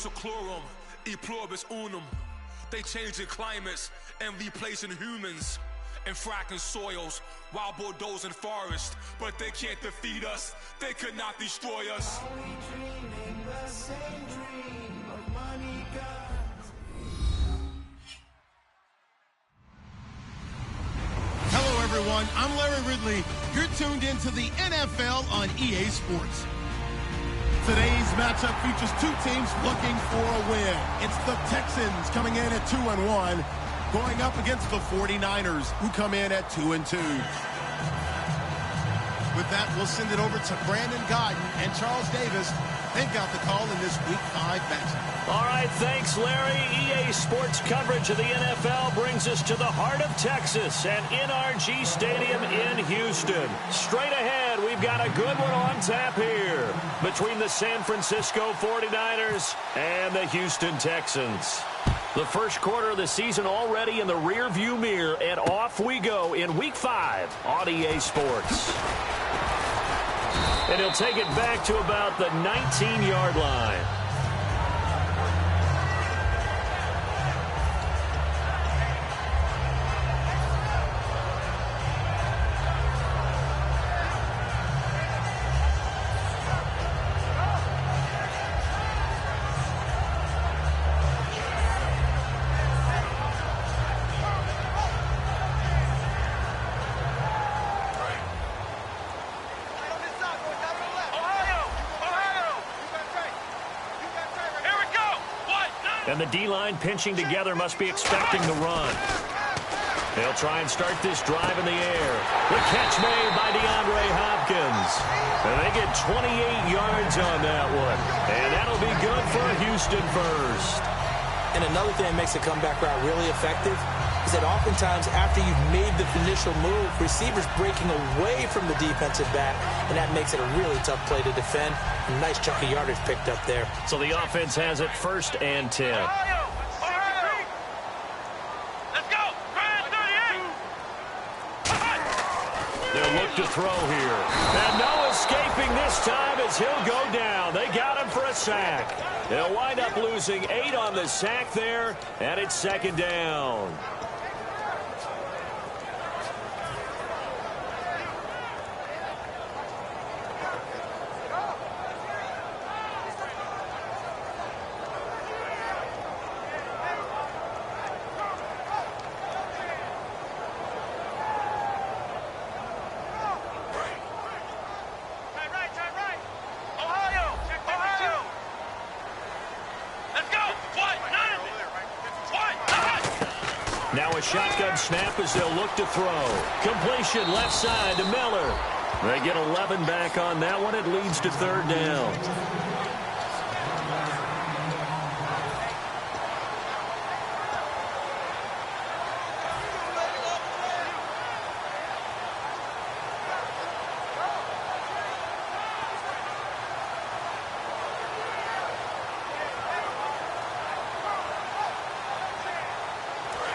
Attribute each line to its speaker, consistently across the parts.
Speaker 1: seclorum, e pluribus unum. They changing climates and replacing humans and fracking soils while bulldozing forests. But they can't defeat us. They could not destroy us.
Speaker 2: Are we dreaming the same dream of money, guns?
Speaker 3: Hello, everyone. I'm Larry Ridley. You're tuned into the NFL on EA Sports. Today's matchup features two teams looking for a win. It's the Texans coming in at 2-1, going up against the 49ers, who come in at 2-2. With that, we'll send it over to Brandon Godden and Charles Davis. They've got the call in this Week 5 matchup.
Speaker 4: All right, thanks, Larry. EA Sports coverage of the NFL brings us to the heart of Texas at NRG Stadium in Houston. Straight ahead, we've got a good one on tap here between the San Francisco 49ers and the Houston Texans. The first quarter of the season already in the rearview mirror, and off we go in Week 5 on EA Sports. And he'll take it back to about the 19-yard line. And the D-line pinching together must be expecting the run. They'll try and start this drive in the air. The catch made by DeAndre Hopkins. And they get 28 yards on that one. And that'll be good for a Houston first.
Speaker 5: And another thing that makes a comeback route really effective is that oftentimes after you've made the initial move, receivers breaking away from the defensive back, and that makes it a really tough play to defend. A nice chunk of yardage picked up there.
Speaker 4: So the offense has it 1st and 10.
Speaker 6: Let's go! 38!
Speaker 4: They'll look to throw here. And no escaping this time as he'll go down. They got him for a sack. They'll wind up losing 8 on the sack there, and it's 2nd down. Now a shotgun snap as they'll look to throw. Completion left side to Miller. They get 11 back on that one. It leads to 3rd down.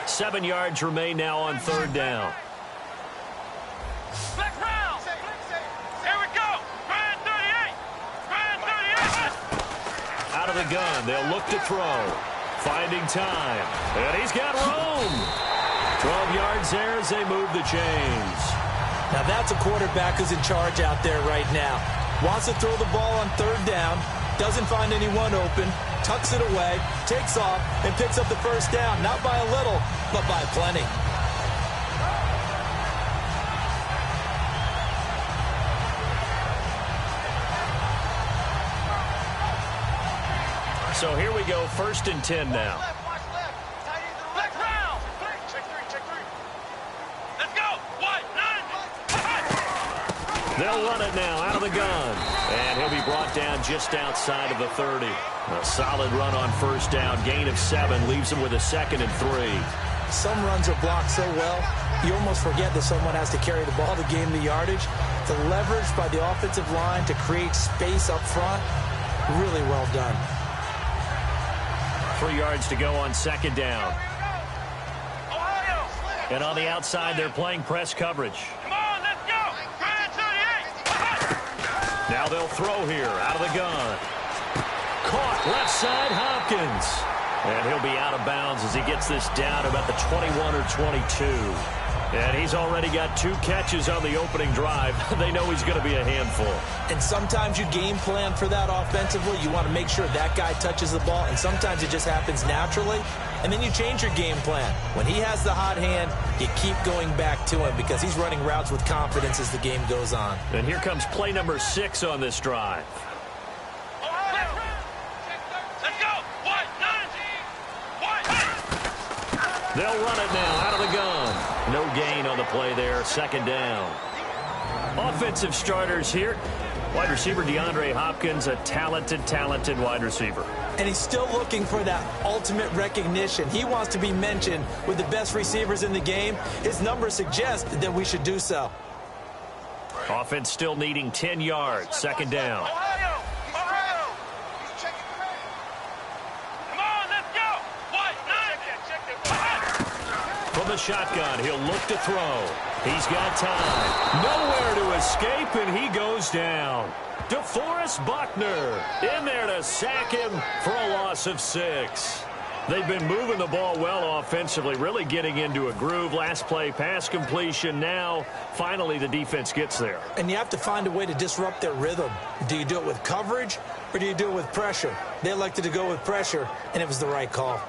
Speaker 4: Seven yards remain now on 3rd down.
Speaker 6: Black round. Here we go. Grand 38. Grand 38.
Speaker 4: Out of the gun. They'll look to throw. Finding time. And he's got room. 12 yards there as they move the chains.
Speaker 5: Now that's a quarterback who's in charge out there right now. Wants to throw the ball on 3rd down. Doesn't find anyone open. Tucks it away, takes off, and picks up the 1st down. Not by a little, but by plenty.
Speaker 4: So here we go, 1st and 10 now.
Speaker 6: Black round. Check 3. Let's go. White 9.
Speaker 4: They'll run it now out of the gun. And he'll be brought down just outside of the 30. A solid run on 1st down. Gain of 7 leaves him with a 2nd and 3.
Speaker 5: Some runs are blocked so well, you almost forget that someone has to carry the ball to gain the yardage. The leverage by the offensive line to create space up front, really well done.
Speaker 4: 3 yards to go on 2nd down. And on the outside, they're playing press coverage.
Speaker 6: Come on, let's go. Grand 38.
Speaker 4: Now they'll throw here out of the gun. caught. Left side, Hopkins. And he'll be out of bounds as he gets this down about the 21 or 22. And he's already got 2 catches on the opening drive. They know he's going to be a handful.
Speaker 5: And sometimes you game plan for that offensively. You want to make sure that guy touches the ball, and sometimes it just happens naturally. And then you change your game plan. When he has the hot hand, you keep going back to him because he's running routes with confidence as the game goes on.
Speaker 4: And here comes play number 6 on this drive. They'll run it now out of the gun. No gain on the play there. Second down. Offensive starters here. Wide receiver DeAndre Hopkins, a talented wide receiver.
Speaker 5: And he's still looking for that ultimate recognition. He wants to be mentioned with the best receivers in the game. His numbers suggest that we should do so.
Speaker 4: Offense still needing 10 yards. Second down. From the shotgun, he'll look to throw. He's got time. Nowhere to escape, and he goes down. DeForest Buckner in there to sack him for a loss of 6. They've been moving the ball well offensively, really getting into a groove. Last play, pass completion. Now, finally, the defense gets there.
Speaker 5: And you have to find a way to disrupt their rhythm. Do you do it with coverage, or do you do it with pressure? They elected to go with pressure, and it was the right call.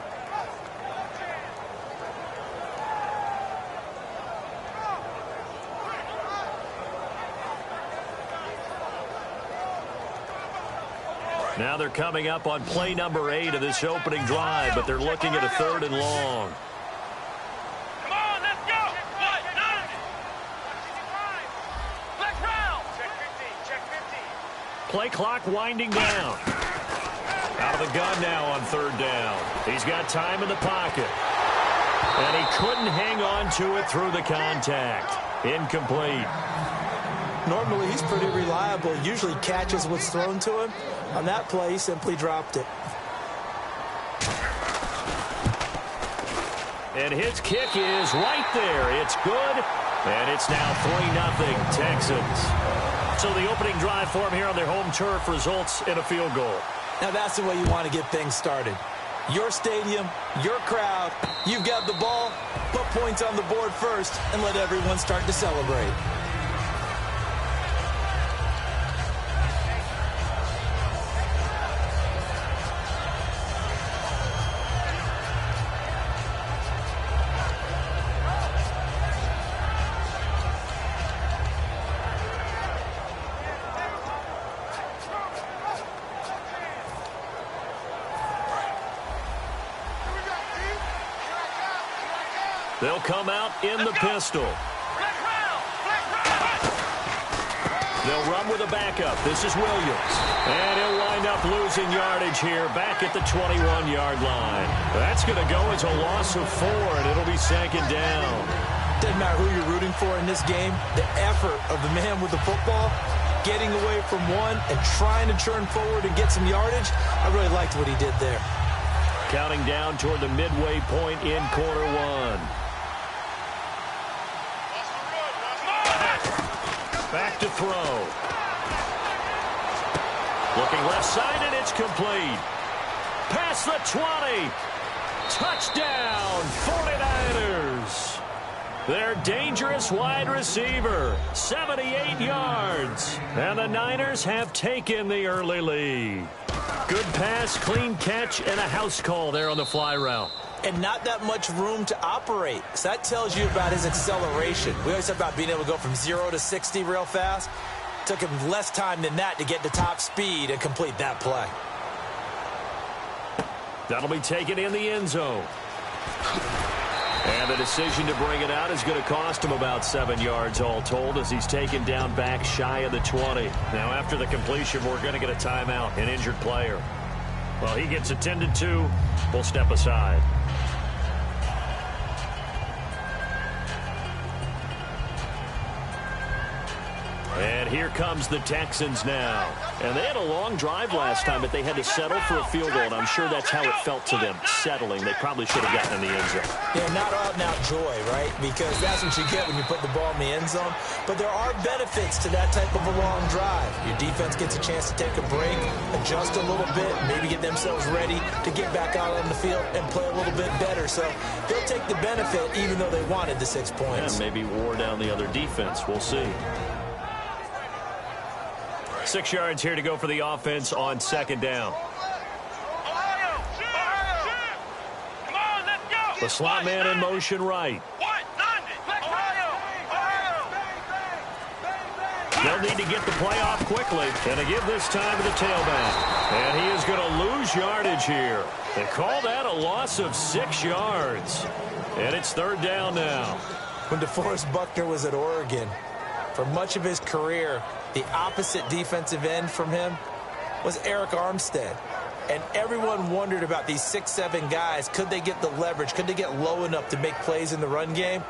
Speaker 4: Now they're coming up on play number 8 of this opening drive, but they're looking at a 3rd and long.
Speaker 6: Come on, let's go! Check 15.
Speaker 4: Play clock winding down. Out of the gun now on 3rd down. He's got time in the pocket. And he couldn't hang on to it through the contact. Incomplete.
Speaker 5: Normally, he's pretty reliable. Usually catches what's thrown to him. On that play, he simply dropped it.
Speaker 4: And his kick is right there. It's good. And it's now 3-0 Texans. So the opening drive for him here on their home turf results in a field goal.
Speaker 5: Now that's the way you want to get things started. Your stadium, your crowd, you've got the ball, put points on the board first, and let everyone start to celebrate.
Speaker 4: They'll come out in the pistol. They'll run with a backup. This is Williams. And he'll wind up losing yardage here back at the 21-yard line. That's going to go as a loss of 4, and it'll be 2nd down.
Speaker 5: Doesn't matter who you're rooting for in this game. The effort of the man with the football, getting away from one and trying to turn forward and get some yardage, I really liked what he did there.
Speaker 4: Counting down toward the midway point in quarter 1. Back to throw. Looking left side, and it's complete. Past the 20. Touchdown, 49ers. Their dangerous wide receiver, 78 yards. And the Niners have taken the early lead. Good pass, clean catch, and a house call there on the fly route.
Speaker 5: And not that much room to operate. So that tells you about his acceleration. We always talk about being able to go from 0 to 60 real fast. It took him less time than that to get to top speed and complete that play.
Speaker 4: That'll be taken in the end zone. And the decision to bring it out is going to cost him about 7 yards all told as he's taken down back shy of the 20. Now after the completion, we're going to get a timeout, an injured player. Well, he gets attended to. We'll step aside. And here comes the Texans now. And they had a long drive last time, but they had to settle for a field goal, and I'm sure that's how it felt to them, settling. They probably should have gotten in the end zone.
Speaker 5: Yeah, not out-and-out joy, right? Because that's what you get when you put the ball in the end zone. But there are benefits to that type of a long drive. Your defense gets a chance to take a break, adjust a little bit, maybe get themselves ready to get back out on the field and play a little bit better. So they'll take the benefit even though they wanted the 6 points.
Speaker 4: And maybe wore down the other defense. We'll see. 6 yards here to go for the offense on second down. The slot man in motion right. They'll need to get the play off quickly. And to give this time to the tailback. And he is going to lose yardage here. They call that a loss of 6 yards. And it's third down now.
Speaker 5: When DeForest Buckner was at Oregon, for much of his career, the opposite defensive end from him was Eric Armstead. And everyone wondered about these 6'7" guys. Could they get the leverage? Could they get low enough to make plays in the run game?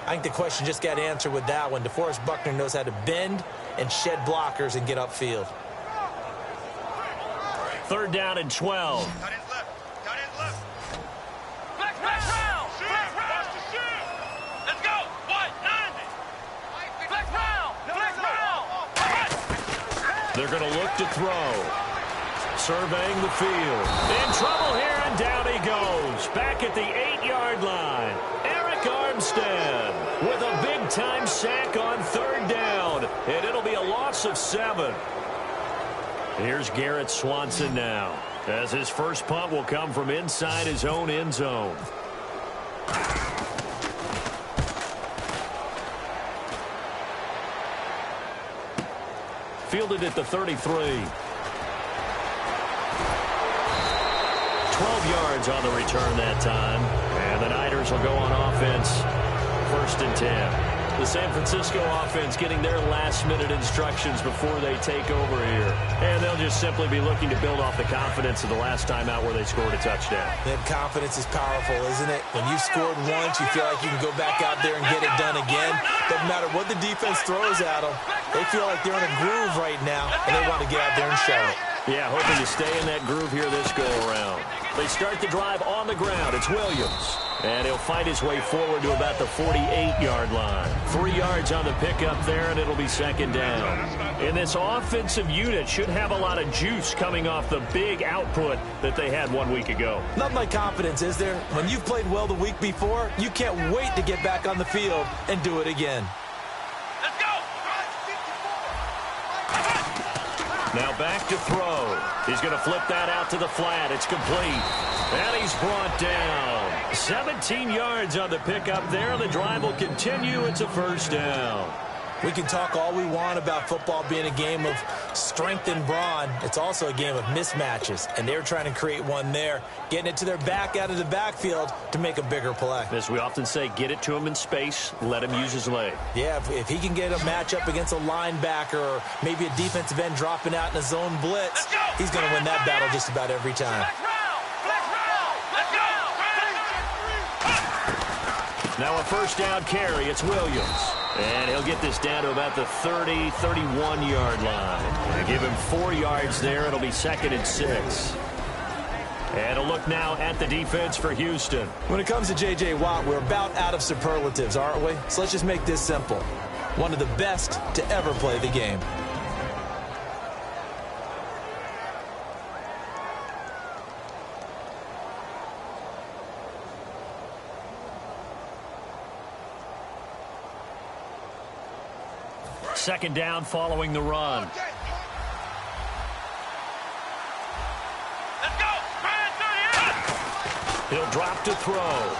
Speaker 5: I think the question just got answered with that one. DeForest Buckner knows how to bend and shed blockers and get upfield.
Speaker 4: Third down and 12.
Speaker 6: Tight ends left. Tight ends left. Flex round. Watch the shoot. Let's go. 190. Flex round.
Speaker 4: They're going to look to throw. Surveying the field. In trouble here, and down he goes. Back at the 8-yard line. Eric Armstead with a big-time sack on third down. And it'll be a loss of 7. Here's Garrett Swanson now, as his first punt will come from inside his own end zone. Fielded at the 33. 12 yards on the return that time. And the Niners will go on offense. 1st and 10. The San Francisco offense getting their last-minute instructions before they take over here. And they'll just simply be looking to build off the confidence of the last time out where they scored a touchdown.
Speaker 5: That confidence is powerful, isn't it? When you've scored once, you feel like you can go back out there and get it done again. Doesn't matter what the defense throws at them. They feel like they're in a groove right now, and they want to get out there and show it.
Speaker 4: Yeah, hoping to stay in that groove here this go-around. They start the drive on the ground. It's Williams. And he'll fight his way forward to about the 48-yard line. 3 yards on the pickup there, and it'll be second down. And this offensive unit should have a lot of juice coming off the big output that they had 1 week ago.
Speaker 5: Nothing like confidence, is there? When you've played well the week before, you can't wait to get back on the field and do it again.
Speaker 6: Let's go.
Speaker 4: Now back to throw. He's going to flip that out to the flat. It's complete. And he's brought down. 17 yards on the pickup there. The drive will continue. It's a first down.
Speaker 5: We can talk all we want about football being a game of strength and brawn. It's also a game of mismatches, and they're trying to create one there, getting it to their back out of the backfield to make a bigger play.
Speaker 4: As we often say, get it to him in space, let him use his leg.
Speaker 5: Yeah, if he can get a matchup against a linebacker or maybe a defensive end dropping out in a zone blitz, he's going to win that battle just about every time.
Speaker 4: Now a first down carry. It's Williams. And he'll get this down to about the 30, 31-yard line. They give him 4 yards there. It'll be 2nd and 6. And a look now at the defense for Houston.
Speaker 5: When it comes to J.J. Watt, we're about out of superlatives, aren't we? So let's just make this simple. One of the best to ever play the game.
Speaker 4: Second down following the run.
Speaker 6: Let's go.
Speaker 4: He'll drop to throw.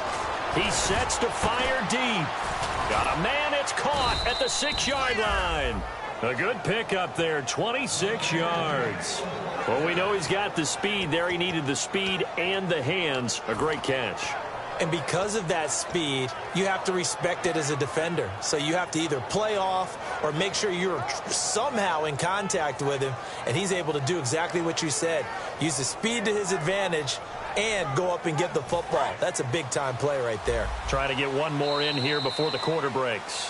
Speaker 4: He sets to fire deep. Got a man. It's caught at the 6-yard line. A good pickup there, 26 yards. Well, we know he's got the speed there. He needed the speed and the hands. A great catch.
Speaker 5: And because of that speed, you have to respect it as a defender. So you have to either play off or make sure you're somehow in contact with him. And he's able to do exactly what you said. Use the speed to his advantage and go up and get the football. That's a big-time play right there.
Speaker 4: Trying to get one more in here before the quarter breaks.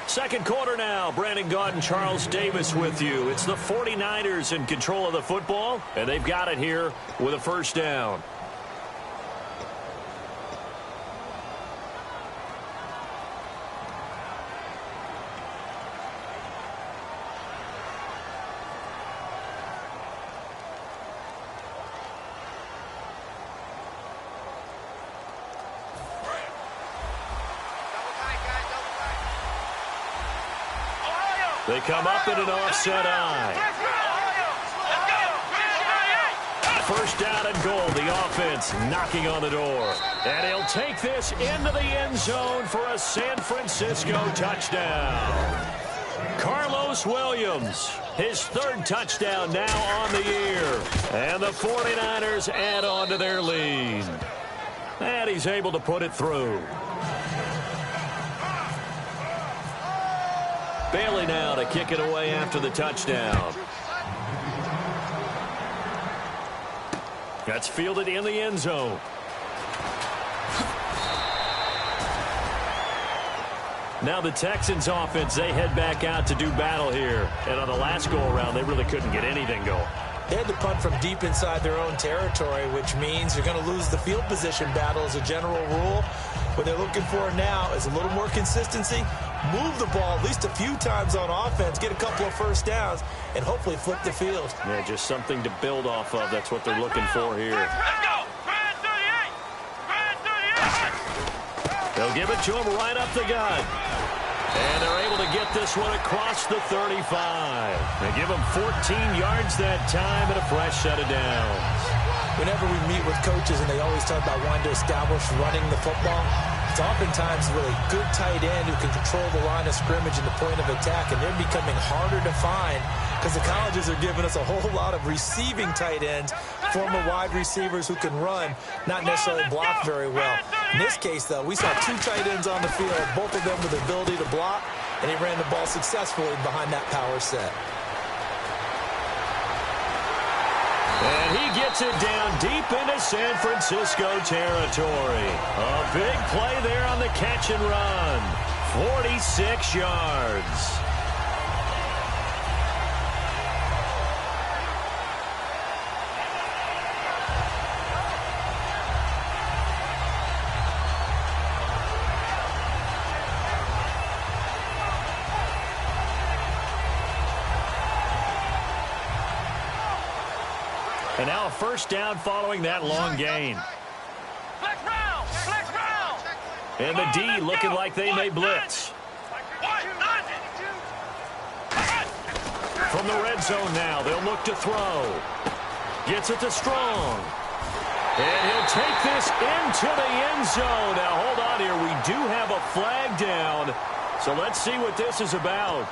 Speaker 4: Second quarter now. Brandon Gaudin, Charles Davis with you. It's the 49ers in control of the football, and they've got it here with a first down. They come up in an offset eye. First down and goal. The offense knocking on the door. And he'll take this into the end zone for a San Francisco touchdown. Carlos Williams, his third touchdown now on the year. And the 49ers add on to their lead. And he's able to put it through. Bailey now to kick it away after the touchdown. That's fielded in the end zone. Now the Texans offense, they head back out to do battle here. And on the last go-around, they really couldn't get anything going.
Speaker 5: They had to punt from deep inside their own territory, which means you're going to lose the field position battle as a general rule. What they're looking for now is a little more consistency, move the ball at least a few times on offense, get a couple of first downs, and hopefully flip the field.
Speaker 4: Yeah, just something to build off of. That's what they're looking for here.
Speaker 6: Let's go.
Speaker 4: They'll give it to him right up the gut. And they're able to get this one across the 35. They give him 14 yards that time and a fresh set of downs.
Speaker 5: Whenever we meet with coaches and they always talk about wanting to establish running the football, it's oftentimes really good tight end who can control the line of scrimmage and the point of attack, and they're becoming harder to find because the colleges are giving us a whole lot of receiving tight ends, former wide receivers who can run, not necessarily block very well. In this case, though, we saw two tight ends on the field, both of them with the ability to block, and he ran the ball successfully behind that power set.
Speaker 4: And he gets it down deep into San Francisco territory. A big play there on the catch and run. 46 yards. And now a first down following that long gain. And the D looking like they may blitz. From the red zone now, they'll look to throw. Gets it to Strong. And he'll take this into the end zone. Now, hold on here. We do have a flag down. So let's see what this is about.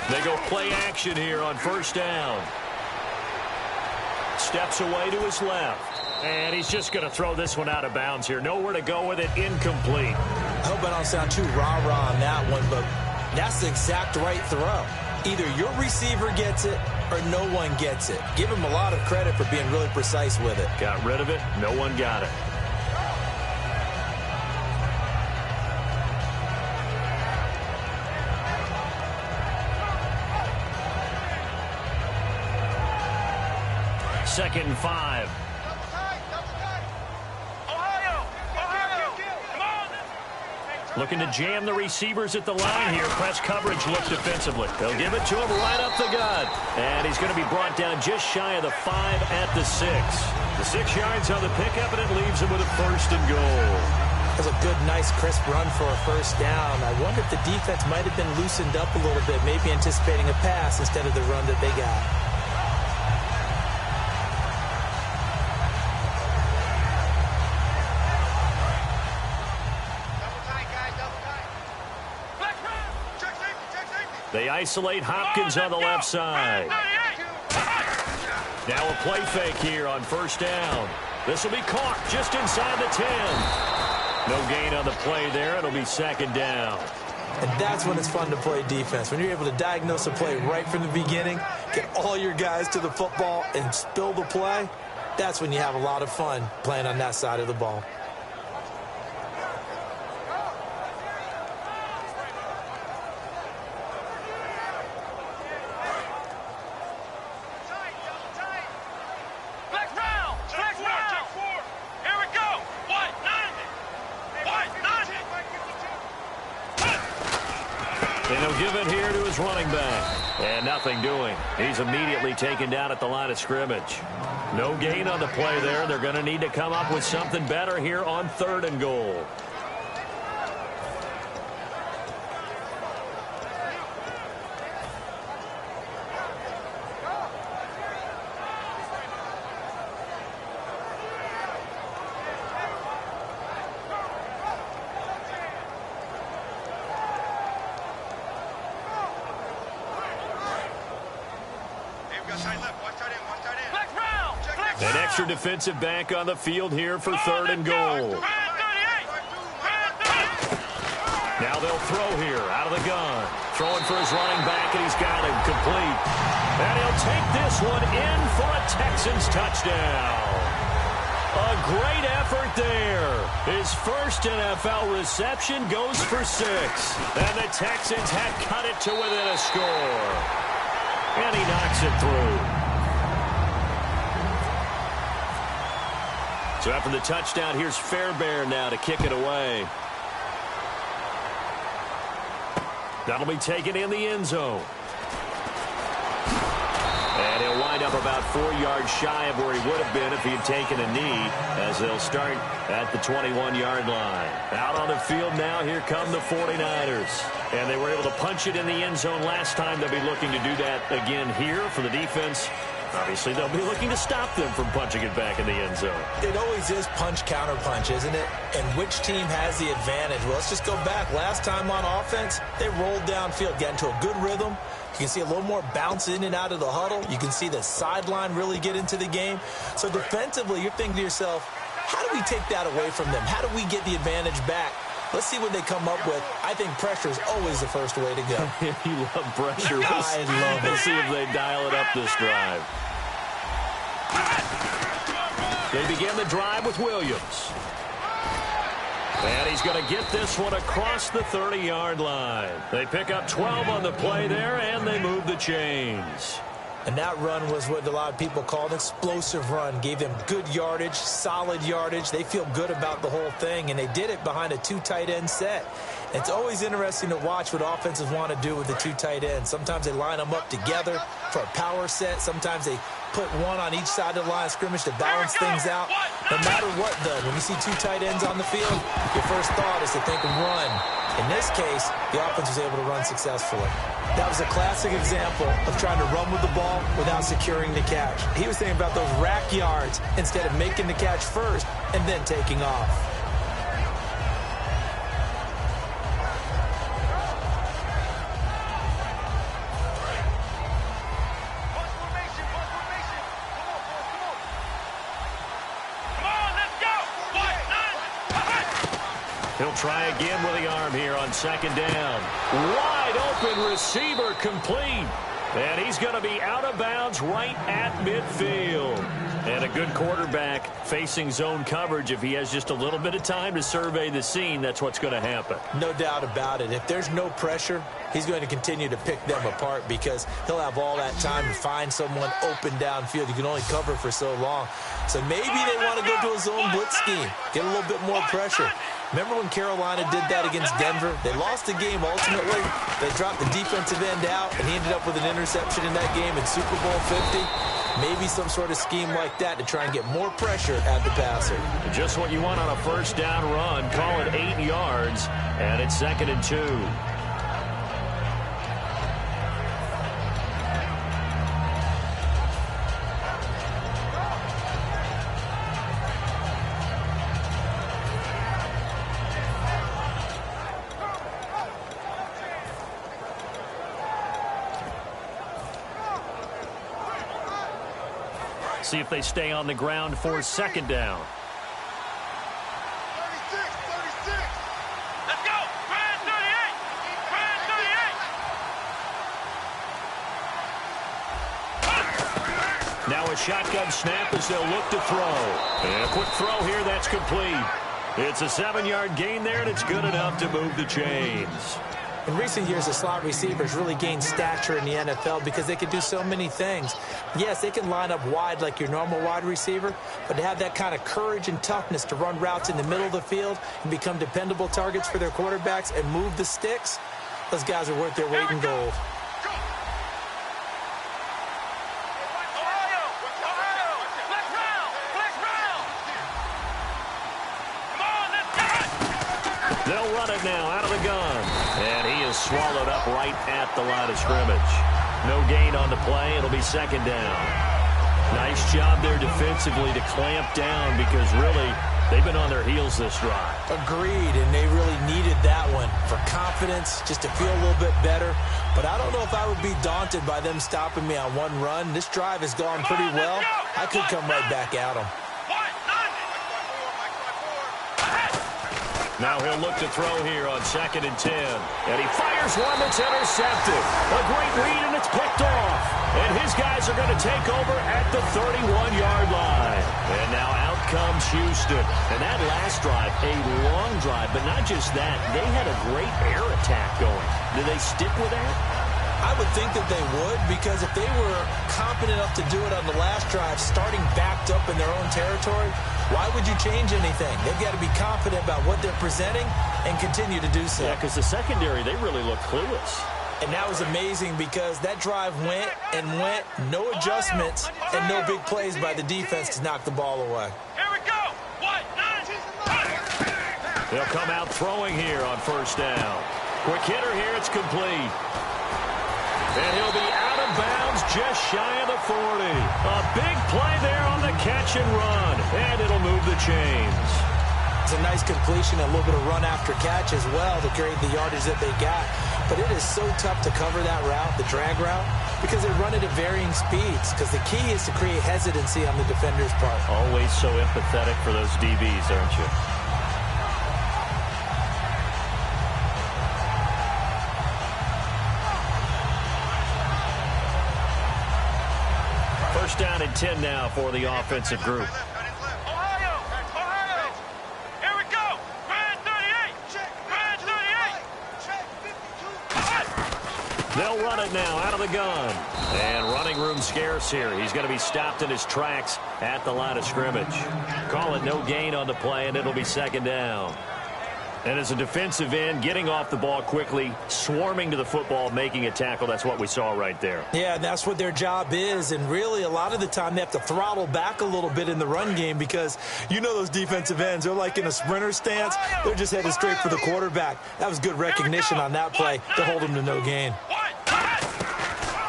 Speaker 4: They go play action here on first down. Steps away to his left. And he's just going to throw this one out of bounds here. Nowhere to go with it. Incomplete.
Speaker 5: I hope I don't sound too rah-rah on that one, but that's the exact right throw. Either your receiver gets it or no one gets it. Give him a lot of credit for being really precise with it.
Speaker 4: Got rid of it. No one got it. Second and 5. Looking to jam the receivers at the line here. Press coverage look defensively. They'll give it to him right up the gut. And he's going to be brought down just shy of the 5 at the 6. The 6 yards on the pickup, and it leaves him with a first and goal.
Speaker 5: That's a good, nice, crisp run for a first down. I wonder if the defense might have been loosened up a little bit, maybe anticipating a pass instead of the run that they got.
Speaker 4: They isolate Hopkins on the left side. Now a play fake here on first down. This will be caught just inside the 10. No gain on the play there. It'll be second down.
Speaker 5: And that's when it's fun to play defense. When you're able to diagnose a play right from the beginning, get all your guys to the football, and spill the play, that's when you have a lot of fun playing on that side of the ball.
Speaker 4: And he'll give it here to his running back. And nothing doing. He's immediately taken down at the line of scrimmage. No gain on the play there. They're going to need to come up with something better here on 3rd and goal. An extra defensive back on the field here for 3rd and goal. Now they'll throw here out of the gun. Throwing for his running back, and he's got him complete. And he'll take this one in for a Texans touchdown. A great effort there. His first NFL reception goes for 6. And the Texans have cut it to within a score. And he knocks it through. So after the touchdown, here's Fairbairn now to kick it away. That'll be taken in the end zone. And he'll wind up about 4 yards shy of where he would have been if he had taken a knee, as they'll start at the 21-yard line. Out on the field now, here come the 49ers. And they were able to punch it in the end zone last time. They'll be looking to do that again here for the defense. Obviously, they'll be looking to stop them from punching it back in the end zone.
Speaker 5: It always is punch-counter-punch, isn't it? And which team has the advantage? Well, let's just go back. Last time on offense, they rolled downfield, got into a good rhythm. You can see a little more bounce in and out of the huddle. You can see the sideline really get into the game. So defensively, you're thinking to yourself, how do we take that away from them? How do we get the advantage back? Let's see what they come up with. I think pressure is always the first way to go.
Speaker 4: You love pressure.
Speaker 5: I love it.
Speaker 4: Let's see if they dial it up this drive. They begin the drive with Williams. And he's going to get this one across the 30-yard line. They pick up 12 on the play there, and they move the chains.
Speaker 5: And that run was what a lot of people call an explosive run. Gave them good yardage, solid yardage. They feel good about the whole thing, and they did it behind a 2 tight end set. It's always interesting to watch what offenses want to do with the 2 tight ends. Sometimes they line them up together for a power set. Sometimes they put one on each side of the line of scrimmage to balance things out. No matter what, though, when you see 2 tight ends on the field, your first thought is to think of run. In this case, the offense was able to run successfully. That was a classic example of trying to run with the ball without securing the catch. He was thinking about those rack yards instead of making the catch first and then taking off.
Speaker 4: He'll try again with the arm here on second down. Wide open receiver complete. And he's going to be out of bounds right at midfield. And a good quarterback facing zone coverage. If he has just a little bit of time to survey the scene, that's what's going to happen.
Speaker 5: No doubt about it. If there's no pressure, he's going to continue to pick them apart because he'll have all that time to find someone open downfield. You can only cover for so long. So maybe they want to go to a zone blitz scheme, get a little bit more pressure. Remember when Carolina did that against Denver? They lost the game ultimately. They dropped the defensive end out, and he ended up with an interception in that game in Super Bowl 50. Maybe some sort of scheme like that to try and get more pressure at the passer.
Speaker 4: Just what you want on a first down run. Call it 8 yards, and it's 2nd and 2. See if they stay on the ground for second down.
Speaker 6: 36. Let's go. Brand 38. Brand 38.
Speaker 4: Now a shotgun snap as they'll look to throw. And a quick throw here, that's complete. It's a 7-yard gain there, and it's good enough to move the chains.
Speaker 5: In recent years, the slot receivers really gained stature in the NFL because they can do so many things. Yes, they can line up wide like your normal wide receiver, but to have that kind of courage and toughness to run routes in the middle of the field and become dependable targets for their quarterbacks and move the sticks, those guys are worth their weight in gold.
Speaker 4: They'll run it now out of the gun. And he is swallowed up right at the line of scrimmage. No gain on the play. It'll be second down. Nice job there defensively to clamp down because really they've been on their heels this drive.
Speaker 5: Agreed, and they really needed that one for confidence, just to feel a little bit better. But I don't know if I would be daunted by them stopping me on one run. This drive has gone pretty well. I could come right back at them.
Speaker 4: Now he'll look to throw here on 2nd and 10. And he fires one that's intercepted. A great read, and it's picked off. And his guys are going to take over at the 31-yard line. And now out comes Houston. And that last drive, a long drive, but not just that. They had a great air attack going. Do they stick with that?
Speaker 5: I would think that they would, because if they were competent enough to do it on the last drive, starting backed up in their own territory, why would you change anything? They've got to be confident about what they're presenting and continue to do so.
Speaker 4: Yeah, because the secondary, they really look clueless.
Speaker 5: And that was amazing because that drive went and went, no adjustments, and no big plays by the defense to knock the ball away.
Speaker 6: Here we go. 1, 9.
Speaker 4: They'll come out throwing here on 1st down. Quick hitter here, it's complete. And he'll be out of bounds just shy of the 40. A big play there on the catch and run. And it'll move the chains.
Speaker 5: It's a nice completion, a little bit of run after catch as well to create the yardage that they got. But it is so tough to cover that route, the drag route, because they run it at varying speeds. Because the key is to create hesitancy on the defender's part.
Speaker 4: Always so empathetic for those DBs, aren't you? First down and 10 now for the offensive group.
Speaker 6: Ohio. Here we go. Brand 38. Brand 38.
Speaker 4: They'll run it now out of the gun. And running room scarce here. He's going to be stopped in his tracks at the line of scrimmage. Call it no gain on the play, and it'll be second down. And as a defensive end, getting off the ball quickly, swarming to the football, making a tackle, that's what we saw right there.
Speaker 5: Yeah, that's what their job is. And really, a lot of the time, they have to throttle back a little bit in the run game because you know those defensive ends, they're like in a sprinter stance. They're just headed straight for the quarterback. That was good recognition on that play to hold them to no gain.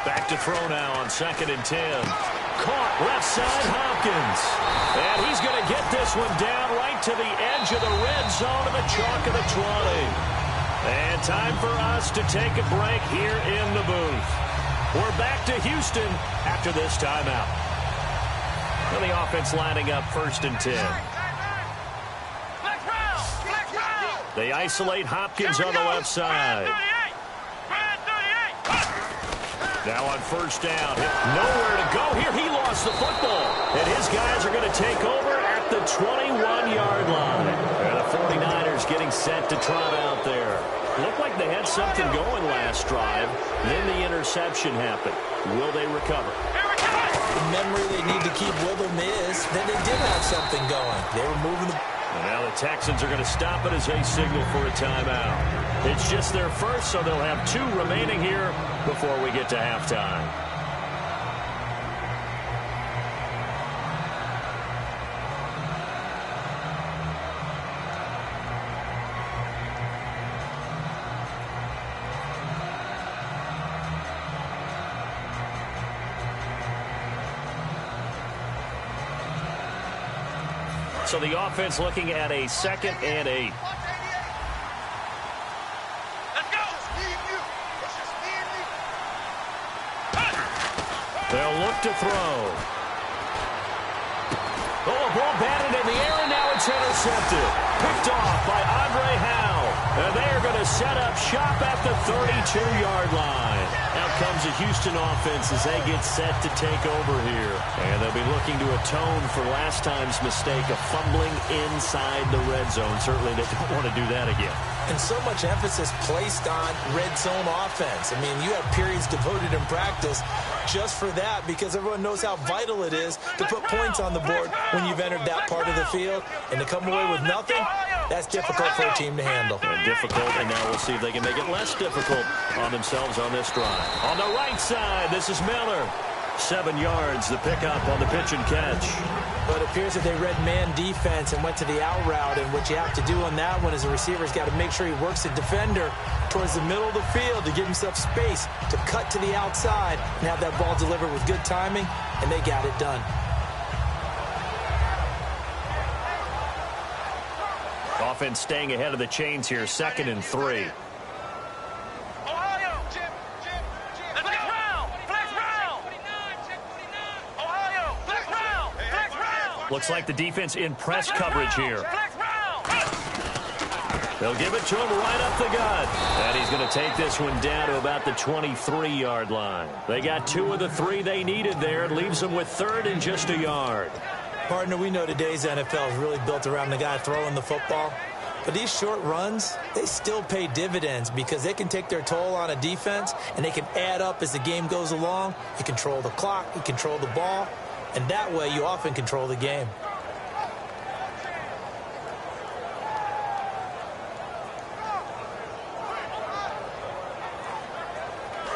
Speaker 4: Back to throw now on 2nd and 10. Caught left side Hopkins. And he's going to get this one down right to the edge of the red zone of the chalk of the 20. And time for us to take a break here in the booth. We're back to Houston after this timeout. And the offense lining up 1st and 10. They isolate Hopkins on the left side. Now on 1st down, nowhere to go here. He lost the football. And his guys are going to take over at the 21-yard line. And the 49ers getting set to trot out there. Looked like they had something going last drive. Then the interception happened. Will they recover?
Speaker 5: The memory they need to keep with them is that they did have something going. They were moving the...
Speaker 4: And now the Texans are going to stop it as they signal for a timeout. It's just their first, so they'll have 2 remaining here before we get to halftime. So the offense looking at a 2nd and 8. They'll look to throw. intercepted. Picked off by Andre Howe. And they are going to set up shop at the 32-yard line. Out comes the Houston offense as they get set to take over here. And they'll be looking to atone for last time's mistake of fumbling inside the red zone. Certainly they don't want to do that again.
Speaker 5: And so much emphasis placed on red zone offense. I mean, you have periods devoted in practice just for that because everyone knows how vital it is to put points on the board when you've entered that part of the field. And to come away with nothing, that's difficult for a team to handle.
Speaker 4: And difficult, and now we'll see if they can make it less difficult on themselves on this drive. On the right side, this is Miller. 7 yards, the pickup on the pitch and catch.
Speaker 5: But it appears that they read man defense and went to the out route, and what you have to do on that one is the receiver's got to make sure he works the defender towards the middle of the field to give himself space to cut to the outside and have that ball delivered with good timing, and they got it done.
Speaker 4: Offense staying ahead of the chains here, 2nd and 3. Looks like the defense in press coverage here. They'll give it to him right up the gut. And he's going to take this one down to about the 23-yard line. They got 2 of the 3 they needed there. It leaves them with 3rd and just a yard.
Speaker 5: Partner, we know today's NFL is really built around the guy throwing the football. But these short runs, they still pay dividends because they can take their toll on a defense, and they can add up as the game goes along. You control the clock, you control the ball, and that way you often control the game.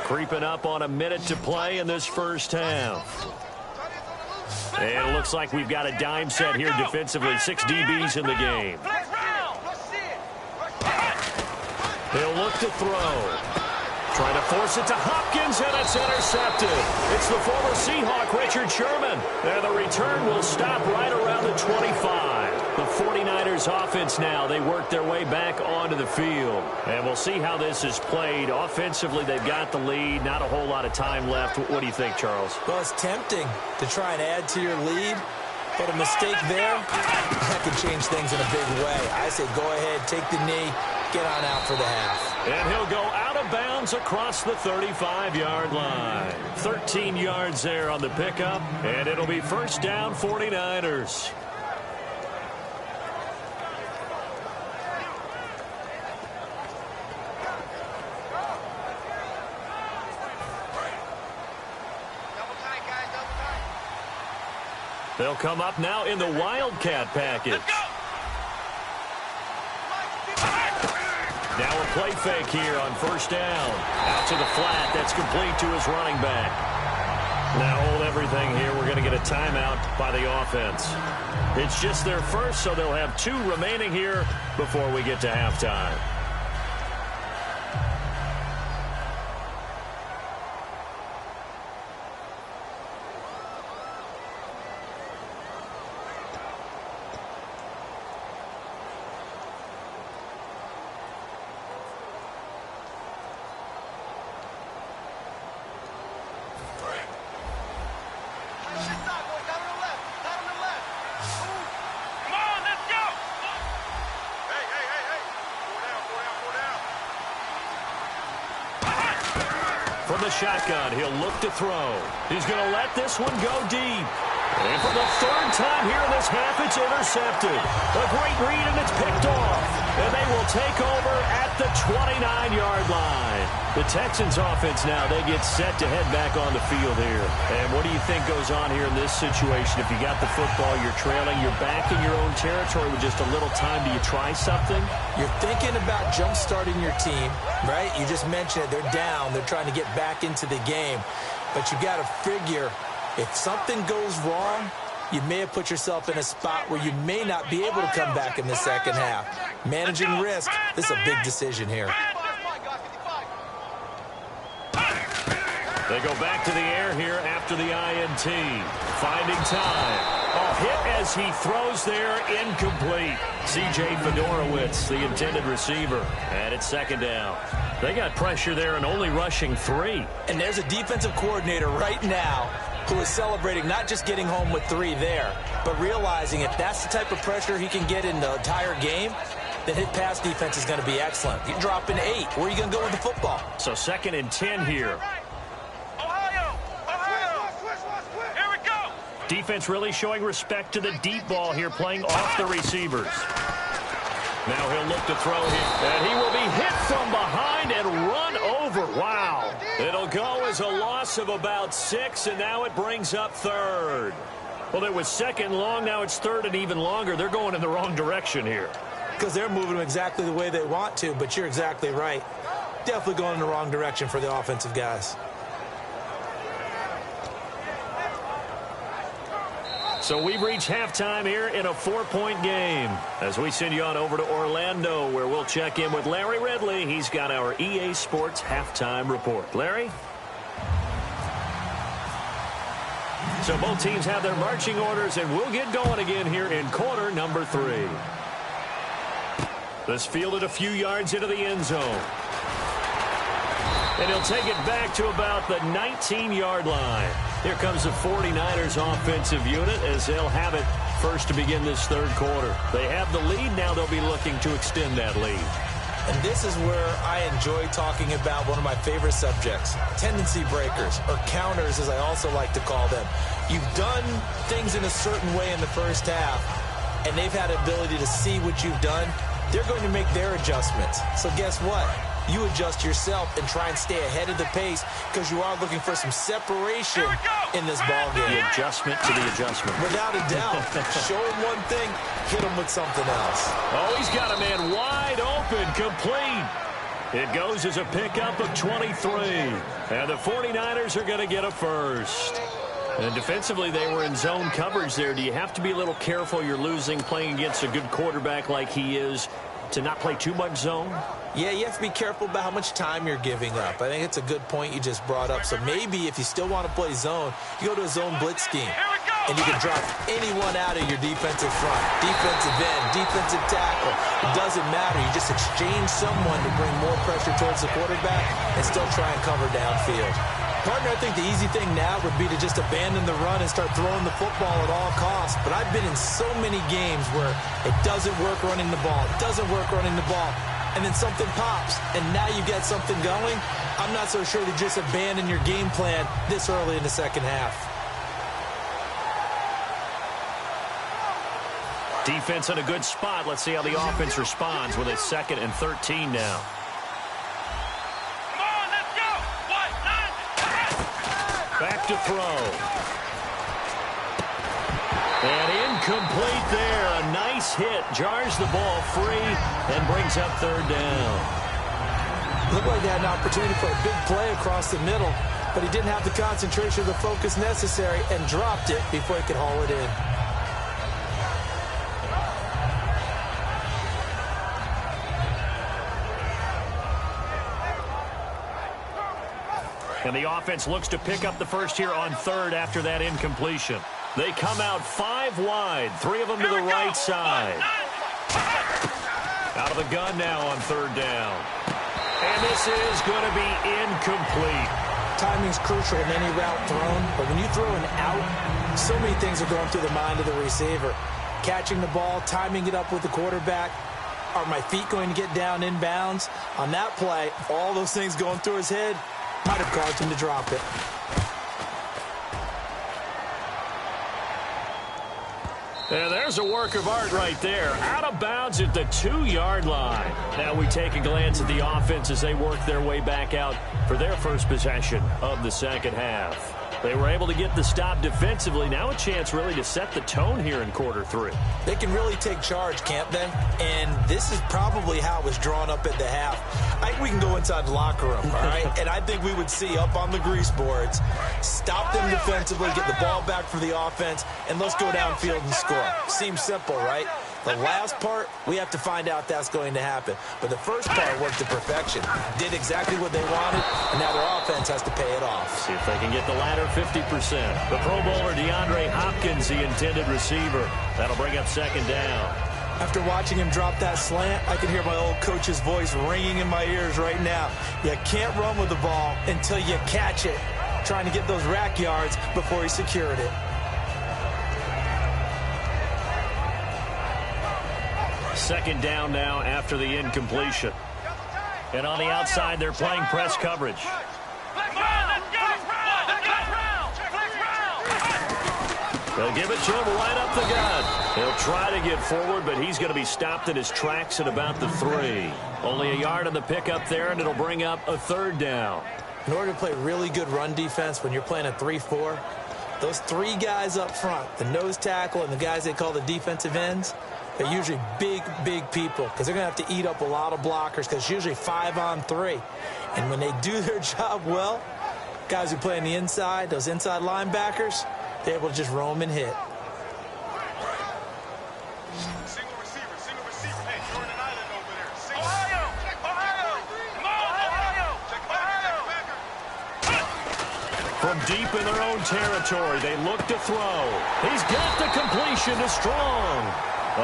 Speaker 4: Creeping up on a minute to play in this first half. And it looks like we've got a dime set here defensively. 6 DBs in the game. He'll look to throw. Trying to force it to Hopkins, and it's intercepted. It's the former Seahawk, Richard Sherman. And the return will stop right around the 25. The 49ers offense now, they work their way back onto the field. And we'll see how this is played. Offensively, they've got the lead. Not a whole lot of time left. What do you think, Charles?
Speaker 5: Well, it's tempting to try and add to your lead. But a mistake there, that could change things in a big way. I say go ahead, take the knee, get on out for the half.
Speaker 4: And he'll go out of bounds across the 35-yard line. 13 yards there on the pickup, and it'll be first down 49ers. They'll come up now in the Wildcat package. Now a play fake here on first down. Out to the flat. That's complete to his running back. Now hold everything here. We're going to get a timeout by the offense. It's just their first, so they'll have 2 remaining here before we get to halftime. From the shotgun, he'll look to throw. He's going to let this one go deep. And for the 3rd time here in this half, it's intercepted. A great read, and it's picked off. And they will take over at the 29-yard line. The Texans offense now, they get set to head back on the field here. And what do you think goes on here in this situation? If you got the football, you're trailing, you're back in your own territory with just a little time. Do you try something?
Speaker 5: You're thinking about jump-starting your team, right? You just mentioned it. They're down. They're trying to get back into the game. But you got to figure, if something goes wrong, you may have put yourself in a spot where you may not be able to come back in the second half. Managing risk, this is a big decision here.
Speaker 4: They go back to the air here after the INT. Finding time. A hit as he throws there, incomplete. C.J. Fedorowicz, the intended receiver. And it's 2nd down. They got pressure there and only rushing 3.
Speaker 5: And there's a defensive coordinator right now who is celebrating not just getting home with 3 there, but realizing if that's the type of pressure he can get in the entire game, then his pass defense is going to be excellent. You're dropping 8. Where are you going to go with the football?
Speaker 4: So 2nd and 10 here.
Speaker 6: Ohio! Here we go!
Speaker 4: Defense really showing respect to the deep ball here, playing off the receivers. Now he'll look to throw here, and he will be hit from behind and run over. Wow. It'll go as a loss of about 6, and now it brings up 3rd. Well, it was 2nd long, now it's 3rd and even longer. They're going in the wrong direction here.
Speaker 5: Because they're moving exactly the way they want to, but you're exactly right. Definitely going in the wrong direction for the offensive guys.
Speaker 4: So we've reached halftime here in a 4-point game as we send you on over to Orlando, where we'll check in with Larry Ridley. He's got our EA Sports halftime report. Larry? So both teams have their marching orders, and we'll get going again here in quarter number 3. This fielded a few yards into the end zone. And he'll take it back to about the 19-yard line. Here comes the 49ers offensive unit as they'll have it first to begin this 3rd quarter. They have the lead. Now they'll be looking to extend that lead.
Speaker 5: And this is where I enjoy talking about one of my favorite subjects, tendency breakers, or counters as I also like to call them. You've done things in a certain way in the first half, and they've had ability to see what you've done. They're going to make their adjustments. So guess what? You adjust yourself and try and stay ahead of the pace because you are looking for some separation in this ball game.
Speaker 4: The adjustment to the adjustment.
Speaker 5: Without a doubt. Show him one thing, hit him with something else.
Speaker 4: Oh, he's got a man wide open, complete. It goes as a pickup of 23. And the 49ers are going to get a first. And defensively, they were in zone coverage there. Do you have to be a little careful? You're losing playing against a good quarterback like he is to not play too much zone?
Speaker 5: Yeah, you have to be careful about how much time you're giving up. I think it's a good point you just brought up. So maybe if you still want to play zone, you go to a zone blitz scheme. And you can drop anyone out of your defensive front. Defensive end, defensive tackle. It doesn't matter. You just exchange someone to bring more pressure towards the quarterback and still try and cover downfield. Partner, I think the easy thing now would be to just abandon the run and start throwing the football at all costs. But I've been in so many games where it doesn't work running the ball. It doesn't work running the ball. And then something pops, and now you get something going. I'm not so sure to just abandon your game plan this early in the second half.
Speaker 4: Defense in a good spot. Let's see how the offense responds with a 2nd and 13 now.
Speaker 6: Come on, let's go!
Speaker 4: Back to throw. And incomplete there. A nice hit. Jars the ball free and brings up 3rd down.
Speaker 5: Looked like they had an opportunity for a big play across the middle, but he didn't have the concentration or the focus necessary and dropped it before he could haul it in.
Speaker 4: And the offense looks to pick up the first here on 3rd after that incompletion. They come out 5 wide, 3 of them to the right side. Out of the gun now on 3rd down. And this is going to be incomplete.
Speaker 5: Timing's crucial in any route thrown, but when you throw an out, so many things are going through the mind of the receiver. Catching the ball, timing it up with the quarterback. Are my feet going to get down in bounds? On that play, all those things going through his head might have caused him to drop it.
Speaker 4: And there's a work of art right there. Out of bounds at the 2-yard line. Now we take a glance at the offense as they work their way back out for their first possession of the second half. They were able to get the stop defensively. Now a chance really to set the tone here in quarter 3.
Speaker 5: They can really take charge, can't they? And this is probably how it was drawn up at the half. I think we can go inside the locker room, all right? And I think we would see up on the grease boards, stop them defensively, get the ball back for the offense, and let's go downfield and score. Seems simple, right? The last part, we have to find out that's going to happen. But the first part worked to perfection. Did exactly what they wanted, and now their offense has to pay it off.
Speaker 4: See if they can get the latter 50%. The Pro Bowler DeAndre Hopkins, the intended receiver. That'll bring up 2nd down.
Speaker 5: After watching him drop that slant, I can hear my old coach's voice ringing in my ears right now. You can't run with the ball until you catch it. trying to get those rack yards before he secured it.
Speaker 4: Second down now after the incompletion. And on the outside, they're playing press coverage. They'll give it to him right up the gut. He'll try to get forward, but he's going to be stopped in his tracks at about the 3. Only a yard on the pickup there, and it'll bring up a 3rd down.
Speaker 5: In order to play really good run defense when you're playing a 3-4, those 3 guys up front, the nose tackle and the guys they call the defensive ends, they're usually big, big people because they're going to have to eat up a lot of blockers because it's usually 5-on-3. And when they do their job well, guys who play on the inside, those inside linebackers, they're able to just roam and hit.
Speaker 6: Single receiver. Hey, you're in an island over there. Ohio! Come on, Ohio! Check backer.
Speaker 4: From deep in their own territory, they look to throw. He's got the completion to Strong.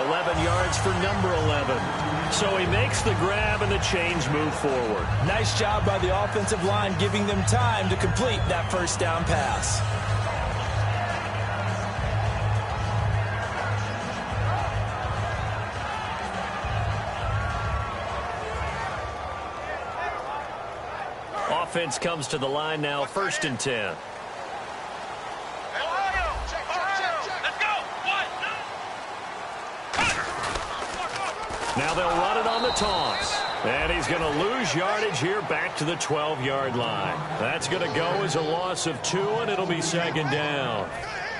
Speaker 4: 11 yards for number 11. So he makes the grab and the chains move forward.
Speaker 5: Nice job by the offensive line giving them time to complete that first down pass.
Speaker 4: Offense comes to the line now, 1st and 10.
Speaker 6: Ohio! Let's go!
Speaker 4: Now they'll run it on the toss. And he's going to lose yardage here back to the 12-yard line. That's going to go as a loss of 2, and it'll be 2nd down.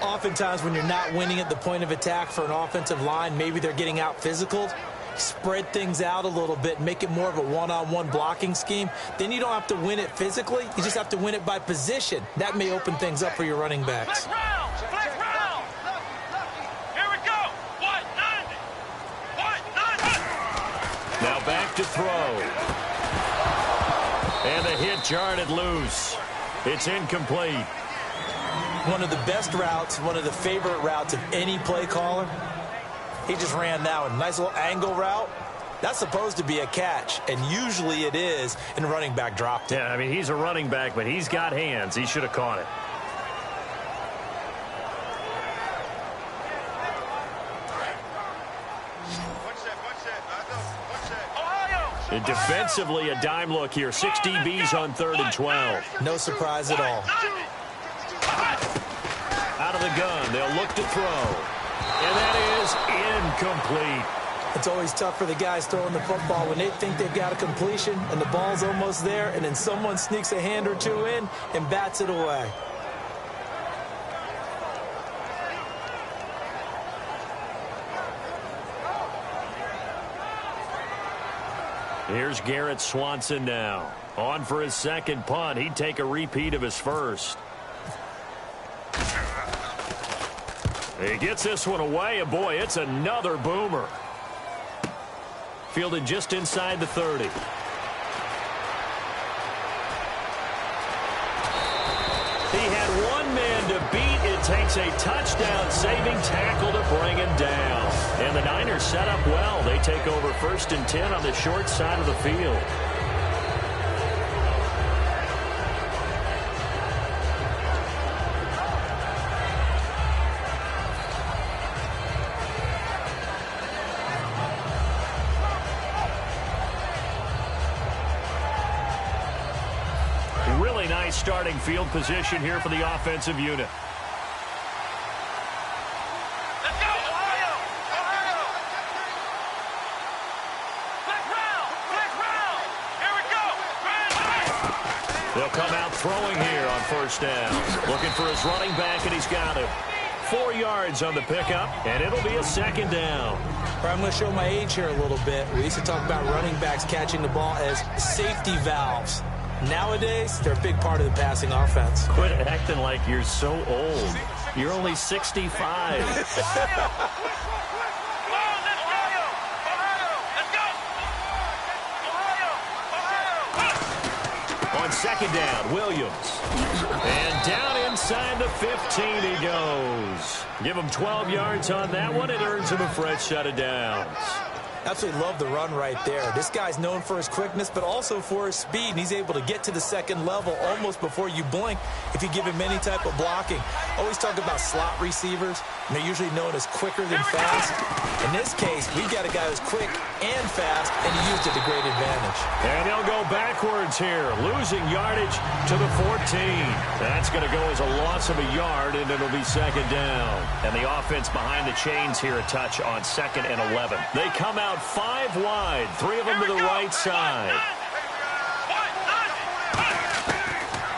Speaker 5: Oftentimes when you're not winning at the point of attack for an offensive line, maybe they're getting out physical. Spread things out a little bit, make it more of a one-on-one blocking scheme. Then you don't have to win it physically. You just have to win it by position. That may open things up for your running backs.
Speaker 6: Flex round! Here we go! 190!
Speaker 4: Now back to throw. And the hit jarred loose. It's incomplete.
Speaker 5: One of the best routes, one of the favorite routes of any play caller. He just ran that one. Nice little angle route. That's supposed to be a catch, and usually it is, and the running back dropped it.
Speaker 4: Yeah, I mean, he's a running back, but he's got hands. He should have caught it. And defensively, a dime look here. 6 DBs on 3rd and 12.
Speaker 5: No surprise at all.
Speaker 4: Out of the gun, they'll look to throw. And that is incomplete.
Speaker 5: It's always tough for the guys throwing the football when they think they've got a completion and the ball's almost there, and then someone sneaks a hand or 2 in and bats it away.
Speaker 4: Here's Garrett Swanson now. On for his 2nd punt. He'd take a repeat of his 1st. He gets this one away, and boy, it's another boomer. Fielded just inside the 30. He had 1 man to beat. It takes a touchdown-saving tackle to bring him down. And the Niners set up well. They take over 1st and 10 on the short side of the field. Really nice starting field position here for the offensive unit.
Speaker 6: Let's go, Ohio! Flex round! Here we go!
Speaker 4: They'll come out throwing here on 1st down. Looking for his running back, and he's got it. 4 yards on the pickup, and it'll be a 2nd down.
Speaker 5: I'm going to show my age here a little bit. We used to talk about running backs catching the ball as safety valves. Nowadays, they're a big part of the passing offense.
Speaker 4: Quit acting like you're so old. You're only 65. On 2nd down, Williams. And down inside the 15 he goes. Give him 12 yards on that one. It earns him a fresh set of downs.
Speaker 5: Absolutely love the run right there. This guy's known for his quickness, but also for his speed, and he's able to get to the second level almost before you blink if you give him any type of blocking. Always talk about slot receivers, and they're usually known as quicker than fast. In this case, we've got a guy who's quick and fast, and he used it to great advantage.
Speaker 4: And they'll go backwards here, losing yardage to the 14. That's going to go as a loss of a yard, and it'll be second down. And the offense behind the chains here a touch on 2nd and 11. They come out 5 wide, 3 of them to the right side.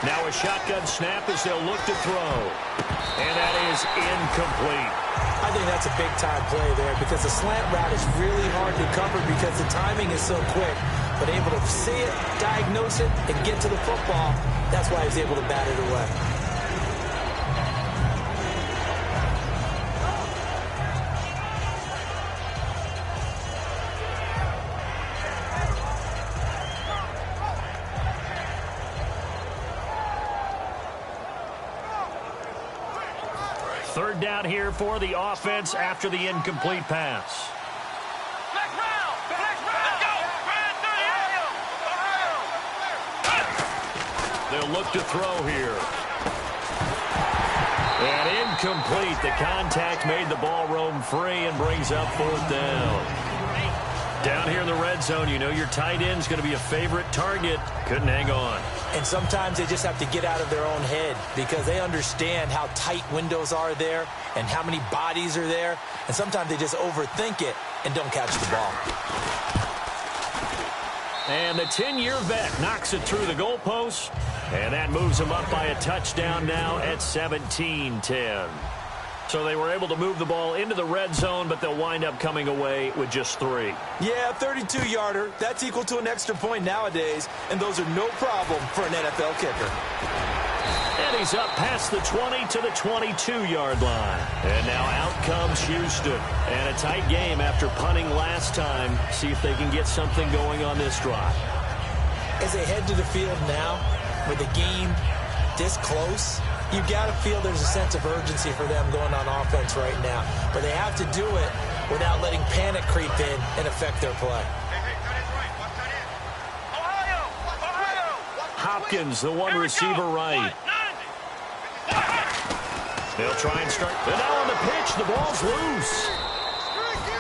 Speaker 4: Now a shotgun snap as they'll look to throw. And that is incomplete.
Speaker 5: I think that's a big-time play there because the slant route is really hard to cover because the timing is so quick. But able to see it, diagnose it, and get to the football, that's why he was able to bat it away.
Speaker 4: Third down here for the offense after the incomplete pass. They'll look to throw here. And incomplete. The contact made the ball roam free and brings up 4th down. Down here in the red zone, you know your tight end's going to be a favorite target. Couldn't hang on.
Speaker 5: And sometimes they just have to get out of their own head because they understand how tight windows are there and how many bodies are there. And sometimes they just overthink it and don't catch the ball.
Speaker 4: And the 10-year vet knocks it through the goalpost. And that moves them up by a touchdown now at 17-10. So they were able to move the ball into the red zone, but they'll wind up coming away with just 3.
Speaker 5: Yeah, 32-yarder. That's equal to an extra point nowadays, and those are no problem for an NFL kicker.
Speaker 4: And he's up past the 20 to the 22-yard line. And now out comes Houston. And a tight game after punting last time. See if they can get something going on this drive.
Speaker 5: As they head to the field now, with the game this close, you've got to feel there's a sense of urgency for them going on offense right now. But they have to do it without letting panic creep in and affect their play.
Speaker 4: Hopkins, the one receiver right. They'll try and start. And now on the pitch, the ball's loose.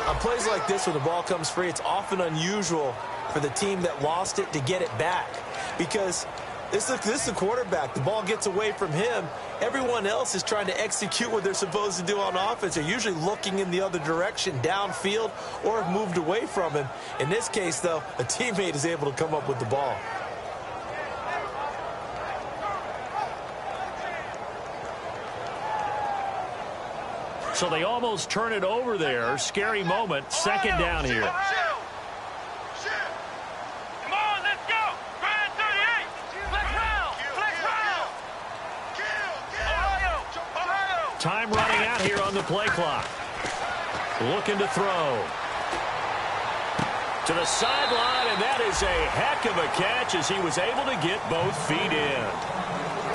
Speaker 5: On plays like this where the ball comes free, it's often unusual for the team that lost it to get it back. Because this is the quarterback. The ball gets away from him. Everyone else is trying to execute what they're supposed to do on offense. They're usually looking in the other direction, downfield, or have moved away from him. In this case, though, a teammate is able to come up with the ball.
Speaker 4: So they almost turn it over there. Scary moment. 2nd down here.
Speaker 6: Come on, let's go. Grind 38. Flex round. Flex round. Ohio.
Speaker 4: Time running out here on the play clock. Looking to throw. To the sideline, and that is a heck of a catch as he was able to get both feet in.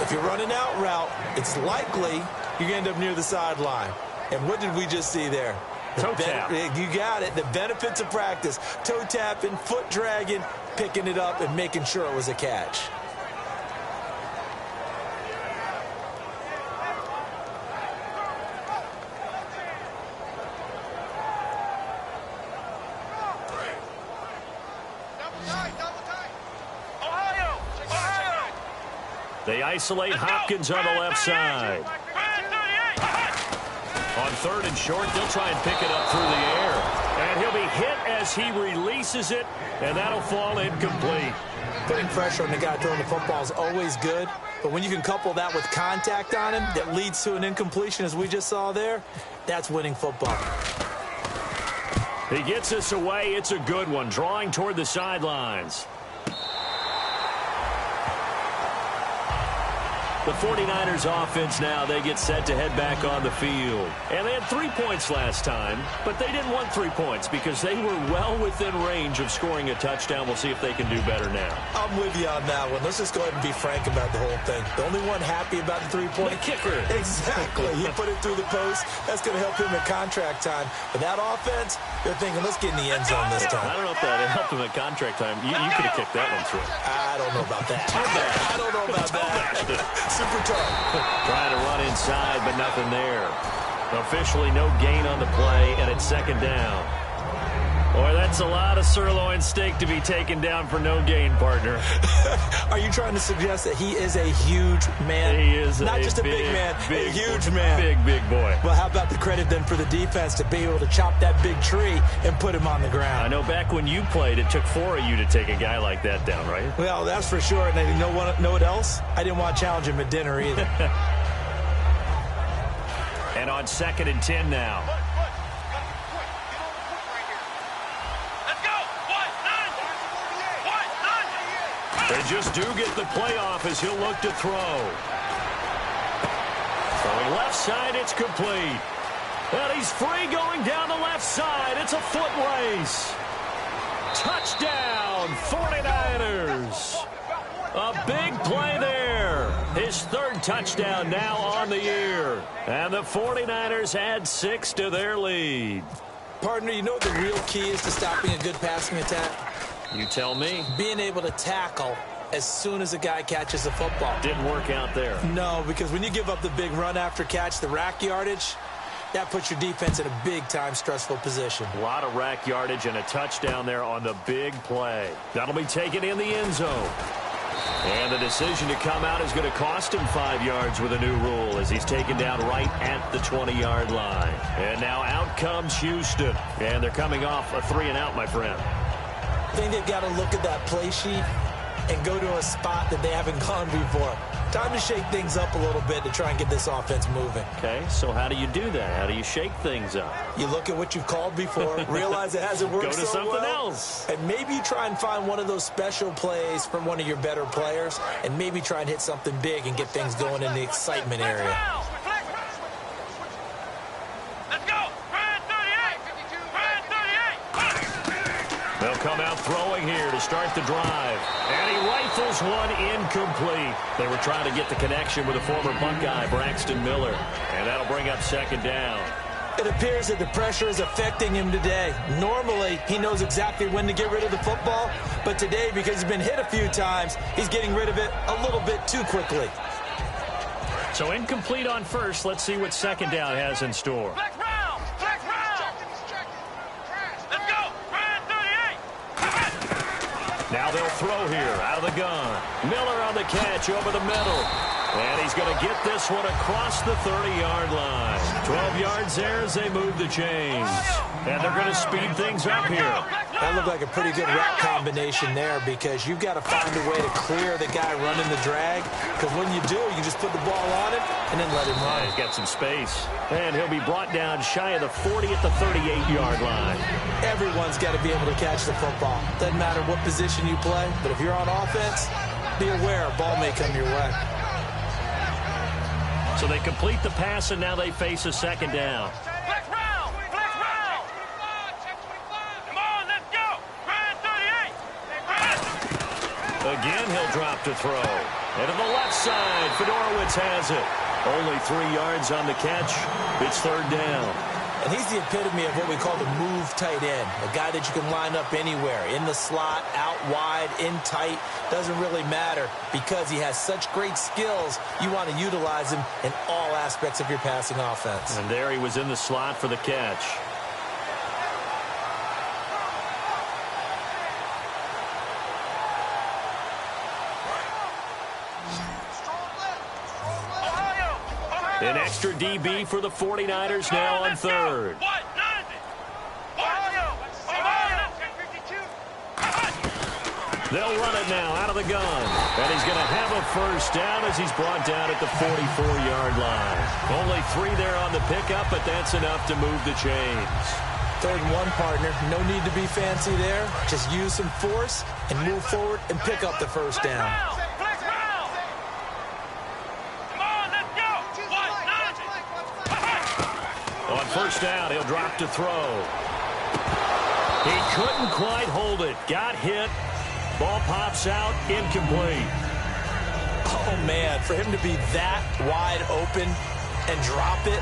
Speaker 5: If you're running out route, it's likely you're going to end up near the sideline. And what did we just see there?
Speaker 4: Toe tap.
Speaker 5: You got it. The benefits of practice. Toe tapping, foot dragging, picking it up, and making sure it was a catch.
Speaker 6: Ohio.
Speaker 4: They isolate Hopkins on the left side. On 3rd and short, they'll try and pick it up through the air. And he'll be hit as he releases it, and that'll fall incomplete.
Speaker 5: Putting pressure on the guy throwing the football is always good, but when you can couple that with contact on him that leads to an incompletion, as we just saw there, that's winning football.
Speaker 4: He gets this away. It's a good one, drawing toward the sidelines. The 49ers offense now, they get set to head back on the field. And they had 3 points last time, but they didn't want 3 points because they were well within range of scoring a touchdown. We'll see if they can do better now.
Speaker 5: I'm with you on that one. Let's just go ahead and be frank about the whole thing. The only one happy about the 3-point
Speaker 4: the kicker.
Speaker 5: Exactly. He put it through the post. That's going to help him at contract time. But that offense, they're thinking, let's get in the end zone this time.
Speaker 4: I don't know if that helped him at contract time. You could have kicked that one through.
Speaker 5: I don't know about that. I don't know about that. Super tough.
Speaker 4: Trying to run inside, but nothing there. Officially no gain on the play, and it's second down. Boy, that's a lot of sirloin steak to be taken down for no gain, partner.
Speaker 5: Are you trying to suggest that he is a huge man?
Speaker 4: He is
Speaker 5: not just a big man,
Speaker 4: big,
Speaker 5: a huge man.
Speaker 4: Big boy.
Speaker 5: Well, how about the credit then for the defense to be able to chop that big tree and put him on the ground?
Speaker 4: I know back when you played, it took 4 of you to take a guy like that down, right?
Speaker 5: Well, that's for sure. And you know what else? I didn't want to challenge him at dinner either.
Speaker 4: And on 2nd and 10 now. They just do get the playoff as he'll look to throw. Throwing left side, it's complete. And he's free going down the left side. It's a foot race. Touchdown, 49ers. A big play there. His 3rd touchdown now on the year. And the 49ers add 6 to their lead.
Speaker 5: Partner, you know what the real key is to stopping a good passing attack?
Speaker 4: You tell me.
Speaker 5: Being able to tackle as soon as a guy catches the football.
Speaker 4: Didn't work out there.
Speaker 5: No, because when you give up the big run after catch, the rack yardage, that puts your defense in a big-time stressful position.
Speaker 4: A lot of rack yardage and a touchdown there on the big play. That'll be taken in the end zone. And the decision to come out is going to cost him 5 yards with a new rule as he's taken down right at the 20-yard line. And now out comes Houston. And they're coming off a 3-and-out, my friend.
Speaker 5: I think they've got to look at that play sheet and go to a spot that they haven't gone before. Time to shake things up a little bit to try and get this offense moving.
Speaker 4: Okay, so how do you do that? How do you shake things up?
Speaker 5: You look at what you've called before, realize it hasn't worked so well.
Speaker 4: Go to something else.
Speaker 5: And maybe you try and find one of those special plays from one of your better players, and maybe try and hit something big and get things going in the excitement area.
Speaker 4: They'll come out throwing here to start the drive. And he rifles one incomplete. They were trying to get the connection with a former Buckeye, Braxton Miller. And that'll bring up 2nd down.
Speaker 5: It appears that the pressure is affecting him today. Normally, he knows exactly when to get rid of the football. But today, because he's been hit a few times, he's getting rid of it a little bit too quickly.
Speaker 4: So incomplete on first. Let's see what 2nd down has in store. Now they'll throw here out of the gun. Miller on the catch over the middle. And he's going to get this one across the 30-yard line. 12 yards there as they move the chains. And they're going to speed things up here.
Speaker 5: That looked like a pretty good route combination there because you've got to find a way to clear the guy running the drag. Because when you do, you just put the ball on him and then let him run.
Speaker 4: Yeah, he's got some space. And he'll be brought down shy of the 40 at the 38-yard line.
Speaker 5: Everyone's got to be able to catch the football. Doesn't matter what position you play, but if you're on offense, be aware a ball may come your way.
Speaker 4: So they complete the pass, and now they face a 2nd down. Again, he'll drop to throw. And to the left side, Fedorowicz has it. Only 3 yards on the catch. It's 3rd down.
Speaker 5: And he's the epitome of what we call the move tight end. A guy that you can line up anywhere. In the slot, out wide, in tight. Doesn't really matter because he has such great skills. You want to utilize him in all aspects of your passing offense.
Speaker 4: And there he was in the slot for the catch. An extra DB for the 49ers now on 3rd. They'll run it now out of the gun. And he's going to have a first down as he's brought down at the 44-yard line. Only 3 there on the pickup, but that's enough to move the chains.
Speaker 5: 3rd and 1, partner. No need to be fancy there. Just use some force and move forward and pick up the first down.
Speaker 4: first down. He'll drop to throw. He couldn't quite hold it. Got hit. Ball pops out. Incomplete.
Speaker 5: Oh, man, for him to be that wide open and drop it,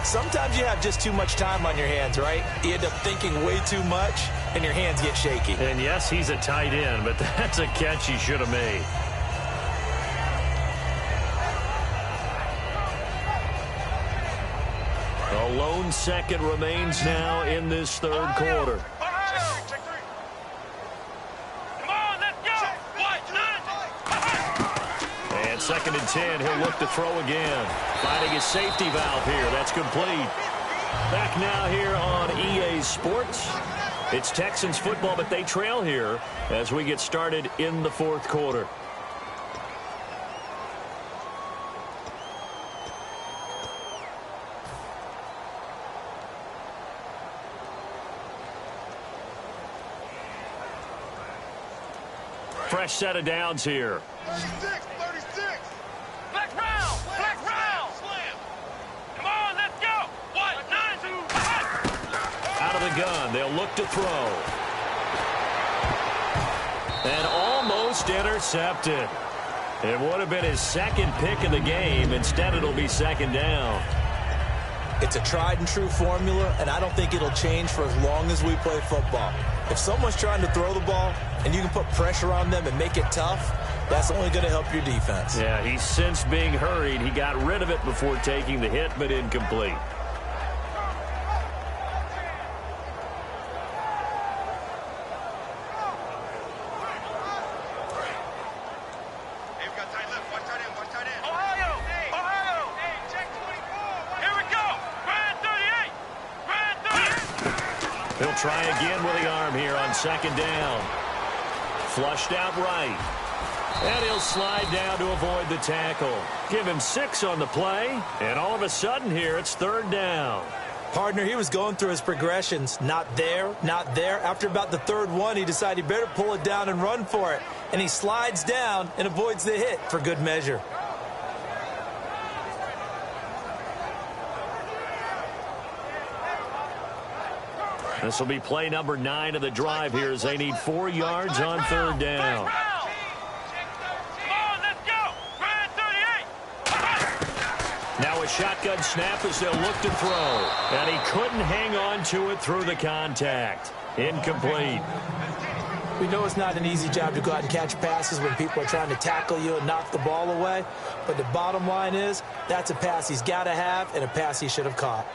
Speaker 5: sometimes you have just too much time on your hands, right? You end up thinking way too much, and your hands get shaky.
Speaker 4: And, yes, he's a tight end, but that's a catch he should have made. A lone second remains now in this third quarter. And 2nd and 10, he'll look to throw again. Finding his safety valve here. That's complete. Back now here on EA Sports. It's Texans football, but they trail here as we get started in the fourth quarter. Fresh set of downs here.
Speaker 6: 36. Black round. Slam. Come on, let's go. 1, 9, 2, 1.
Speaker 4: Out of the gun, they'll look to throw. And almost intercepted. It would have been his second pick of the game. Instead, it'll be 2nd down.
Speaker 5: It's a tried and true formula, and I don't think it'll change for as long as we play football. If someone's trying to throw the ball and you can put pressure on them and make it tough, that's only going to help your defense.
Speaker 4: Yeah, he's since being hurried. He got rid of it before taking the hit, but incomplete. He'll try again with the arm here on 2nd down. Flushed out right. And he'll slide down to avoid the tackle. Give him 6 on the play. And all of a sudden here, it's 3rd down.
Speaker 5: Partner, he was going through his progressions. Not there, not there. After about the 3rd one, he decided he better pull it down and run for it. And he slides down and avoids the hit for good measure.
Speaker 4: This will be play number 9 of the drive here as they need 4 yards on 3rd down. Now a shotgun snap as they'll look to throw. And he couldn't hang on to it through the contact. Incomplete.
Speaker 5: We know it's not an easy job to go out and catch passes when people are trying to tackle you and knock the ball away. But the bottom line is, that's a pass he's got to have and a pass he should have caught.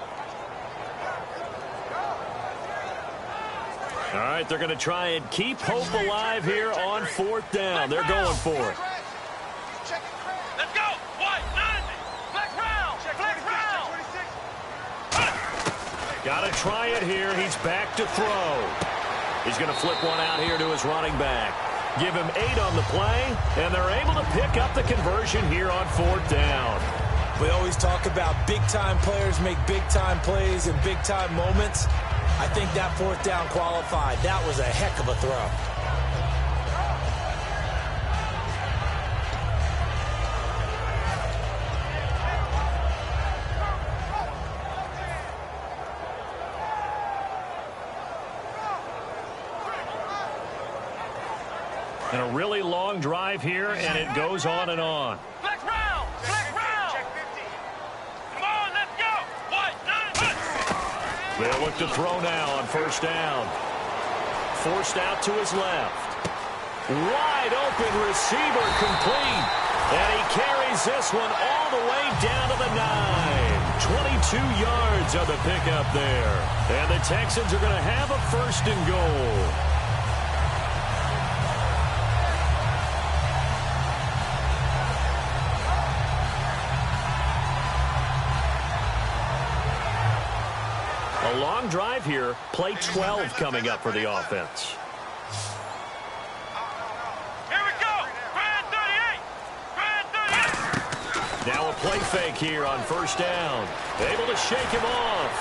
Speaker 4: All right, they're going to try and keep hope alive here on 4th down. They're going for it.
Speaker 6: Let's go. 1, 9, black round.
Speaker 4: Got to try it here. He's back to throw. He's going to flip one out here to his running back. Give him 8 on the play, and they're able to pick up the conversion here on 4th down.
Speaker 5: We always talk about big-time players make big-time plays in big-time moments. I think that 4th down qualified. That was a heck of a throw.
Speaker 4: And a really long drive here, and it goes on and on.
Speaker 6: Black round. Check 50. Come on, let's go. 1, 9,
Speaker 4: They'll look to throw now on 1st down. Forced out to his left. Wide open receiver complete. And he carries this one all the way down to the 9. 22 yards on the pickup there. And the Texans are going to have a 1st and goal. A long drive here. Play 12 coming up for the offense.
Speaker 6: Here we go. Grand 38.
Speaker 4: Now a play fake here on 1st down. Able to shake him off.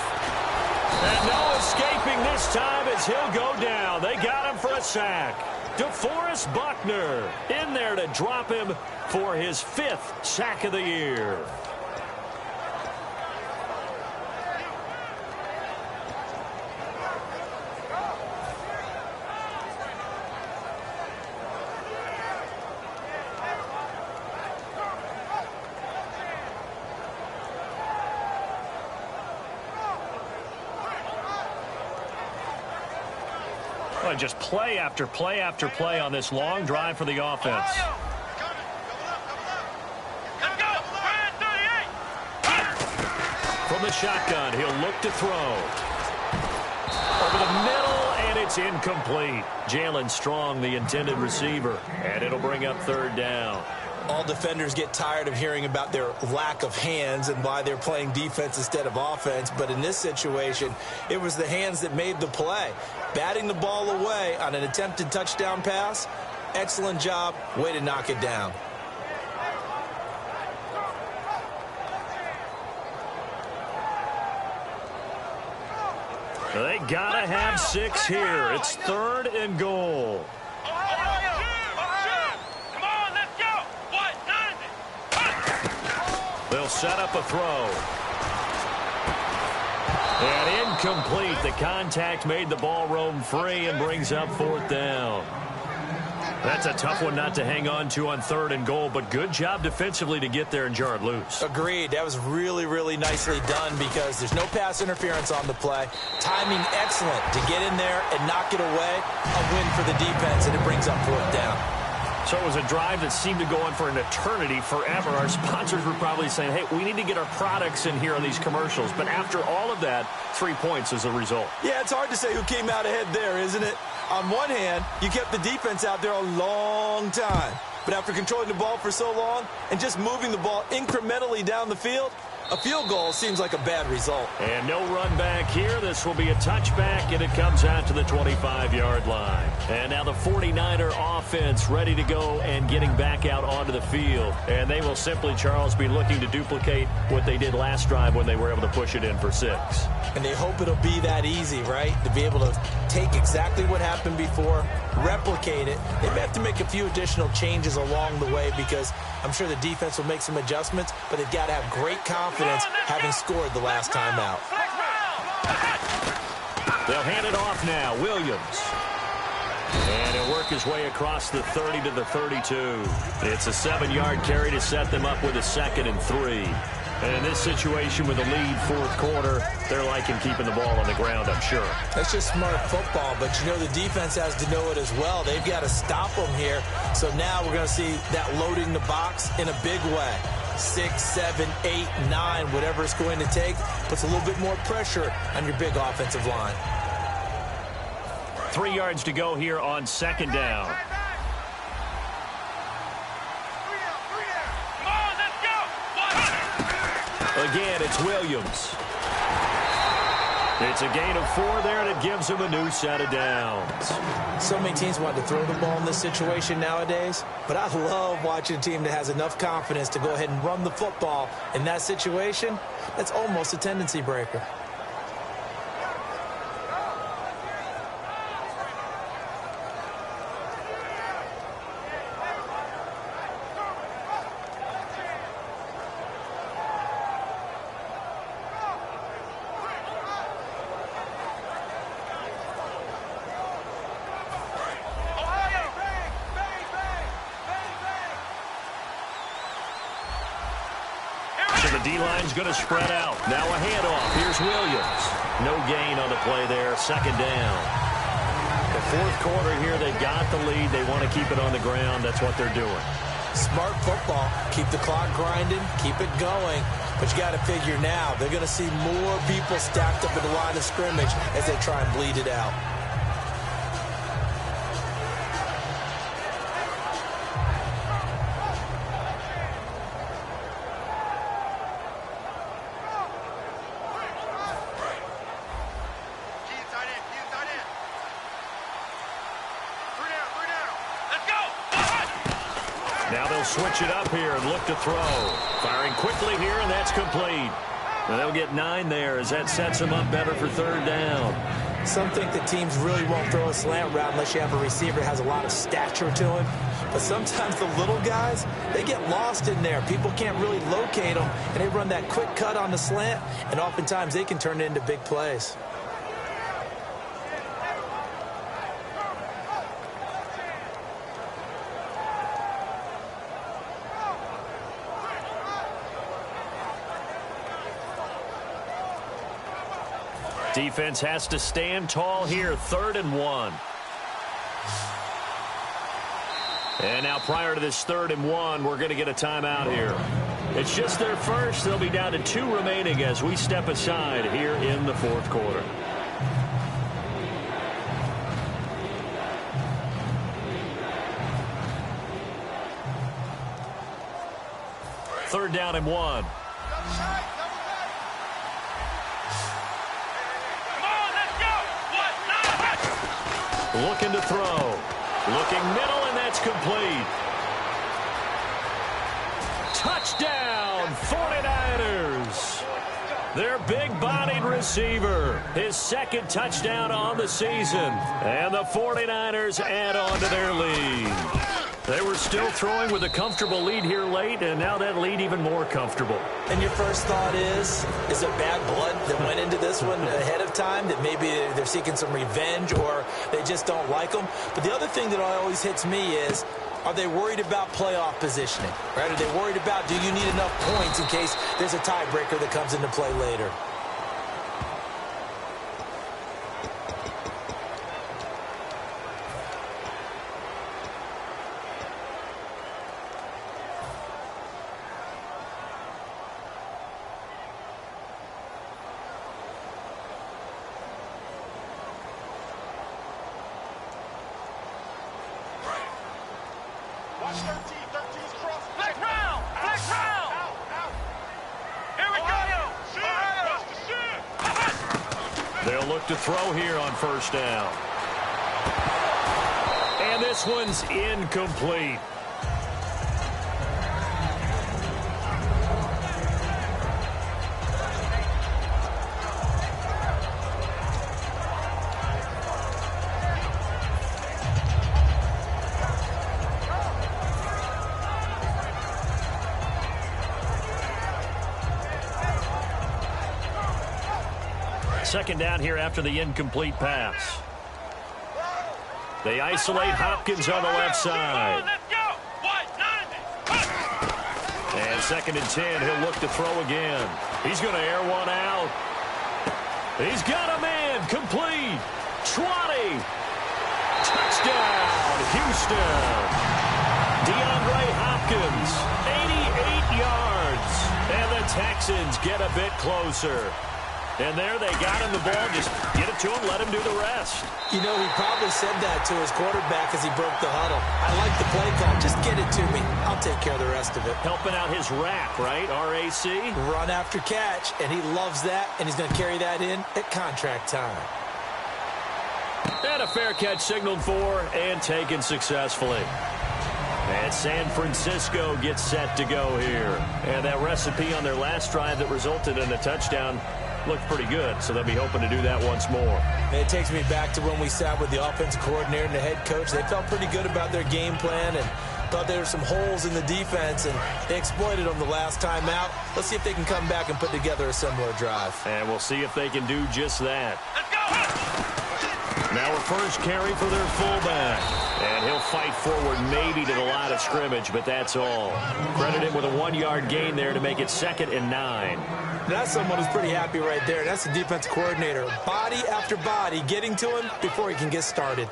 Speaker 4: And no escaping this time as he'll go down. They got him for a sack. DeForest Buckner in there to drop him for his 5th sack of the year. Well, just play after play after play on this long drive for the offense. From the shotgun, he'll look to throw. Over the middle, and it's incomplete. Jalen Strong, the intended receiver, and it'll bring up third down.
Speaker 5: All defenders get tired of hearing about their lack of hands and why they're playing defense instead of offense. But in this situation, it was the hands that made the play. Batting the ball away on an attempted touchdown pass, excellent job. Way to knock it down.
Speaker 4: They gotta have 6 here. It's 3rd and goal. They'll set up a throw. And incomplete. The contact made the ball roam free and brings up 4th down. That's a tough one not to hang on to on 3rd and goal, but good job defensively to get there and jar it loose.
Speaker 5: Agreed. That was really, really nicely done because there's no pass interference on the play. Timing excellent to get in there and knock it away. A win for the defense, and it brings up 4th down.
Speaker 4: So it was a drive that seemed to go on for an eternity, forever. Our sponsors were probably saying, hey, we need to get our products in here on these commercials. But after all of that, 3 points as a result.
Speaker 5: Yeah, it's hard to say who came out ahead there, isn't it? On one hand, you kept the defense out there a long time. But after controlling the ball for so long and just moving the ball incrementally down the field, a field goal seems like a bad result.
Speaker 4: And no run back here. This will be a touchback, and it comes out to the 25-yard line. And now the 49er offense ready to go and getting back out onto the field. And they will simply, Charles, be looking to duplicate what they did last drive when they were able to push it in for 6.
Speaker 5: And they hope it'll be that easy, right? To be able to take exactly what happened before, replicate it. They may have to make a few additional changes along the way because I'm sure the defense will make some adjustments, but they've got to have great confidence having scored the last time out.
Speaker 4: They'll hand it off now. Williams. And he'll work his way across the 30 to the 32. It's a 7-yard carry to set them up with a 2nd and 3. And in this situation with a lead 4th quarter, they're liking keeping the ball on the ground, I'm sure.
Speaker 5: That's just smart football, but you know the defense has to know it as well. They've got to stop them here. So now we're going to see that loading the box in a big way. 6, 7, 8, 9, whatever it's going to take, puts a little bit more pressure on your big offensive line.
Speaker 4: 3 yards to go here on 2nd down. Again, it's Williams. It's a gain of 4 there, and it gives him a new set of downs.
Speaker 5: So many teams want to throw the ball in this situation nowadays, but I love watching a team that has enough confidence to go ahead and run the football. In that situation, that's almost a tendency breaker.
Speaker 4: The D-line's going to spread out. Now a handoff. Here's Williams. No gain on the play there. 2nd down. The 4th quarter here, they've got the lead. They want to keep it on the ground. That's what they're doing.
Speaker 5: Smart football. Keep the clock grinding. Keep it going. But you got to figure now, they're going to see more people stacked up at the line of scrimmage as they try and bleed it out.
Speaker 4: Now they'll switch it up here and look to throw. Firing quickly here, and that's complete. Now they'll get 9 there as that sets them up better for 3rd down.
Speaker 5: Some think that teams really won't throw a slant route unless you have a receiver that has a lot of stature to him. But sometimes the little guys, they get lost in there. People can't really locate them, and they run that quick cut on the slant, and oftentimes they can turn it into big plays.
Speaker 4: Defense has to stand tall here. 3rd and 1. And now prior to this 3rd and 1, we're going to get a timeout here. It's just their first. They'll be down to 2 remaining as we step aside here in the 4th quarter. Third down and 1. Looking to throw. Looking middle, and that's complete. Touchdown, 49ers. Their big-bodied receiver. His 2nd touchdown on the season. And the 49ers add on to their lead. They were still throwing with a comfortable lead here late, and now that lead even more comfortable.
Speaker 5: And your first thought is it bad blood that went into this one ahead of time, that maybe they're seeking some revenge or they just don't like them? But the other thing that always hits me is, are they worried about playoff positioning? Right? Are they worried about, do you need enough points in case there's a tiebreaker that comes into play later?
Speaker 4: They'll look to throw here on 1st down. And this one's incomplete. Second down here after the incomplete pass. They isolate Hopkins on the left side. And 2nd and 10, he'll look to throw again. He's going to air one out. He's got a man, complete. 20. Touchdown, Houston. DeAndre Hopkins, 88 yards. And the Texans get a bit closer. And there they got him the ball. Just get it to him, let him do the rest.
Speaker 5: You know, he probably said that to his quarterback as he broke the huddle. I like the play call. Just get it to me. I'll take care of the rest of it.
Speaker 4: Helping out his RAC, right? R-A-C?
Speaker 5: Run after catch, and he loves that, and he's going to carry that in at contract time.
Speaker 4: And a fair catch signaled for and taken successfully. And San Francisco gets set to go here. And that recipe on their last drive that resulted in a touchdown looked pretty good, so they'll be hoping to do that once more.
Speaker 5: And it takes me back to when we sat with the offensive coordinator and the head coach. They felt pretty good about their game plan and thought there were some holes in the defense, and they exploited them the last time out. Let's see if they can come back and put together a similar drive.
Speaker 4: And we'll see if they can do just that. Now a first carry for their fullback. And he'll fight forward maybe to the line of scrimmage, but that's all. Credit him with a 1-yard gain there to make it 2nd and 9.
Speaker 5: That's someone who's pretty happy right there. That's the defense coordinator. Body after body getting to him before he can get started.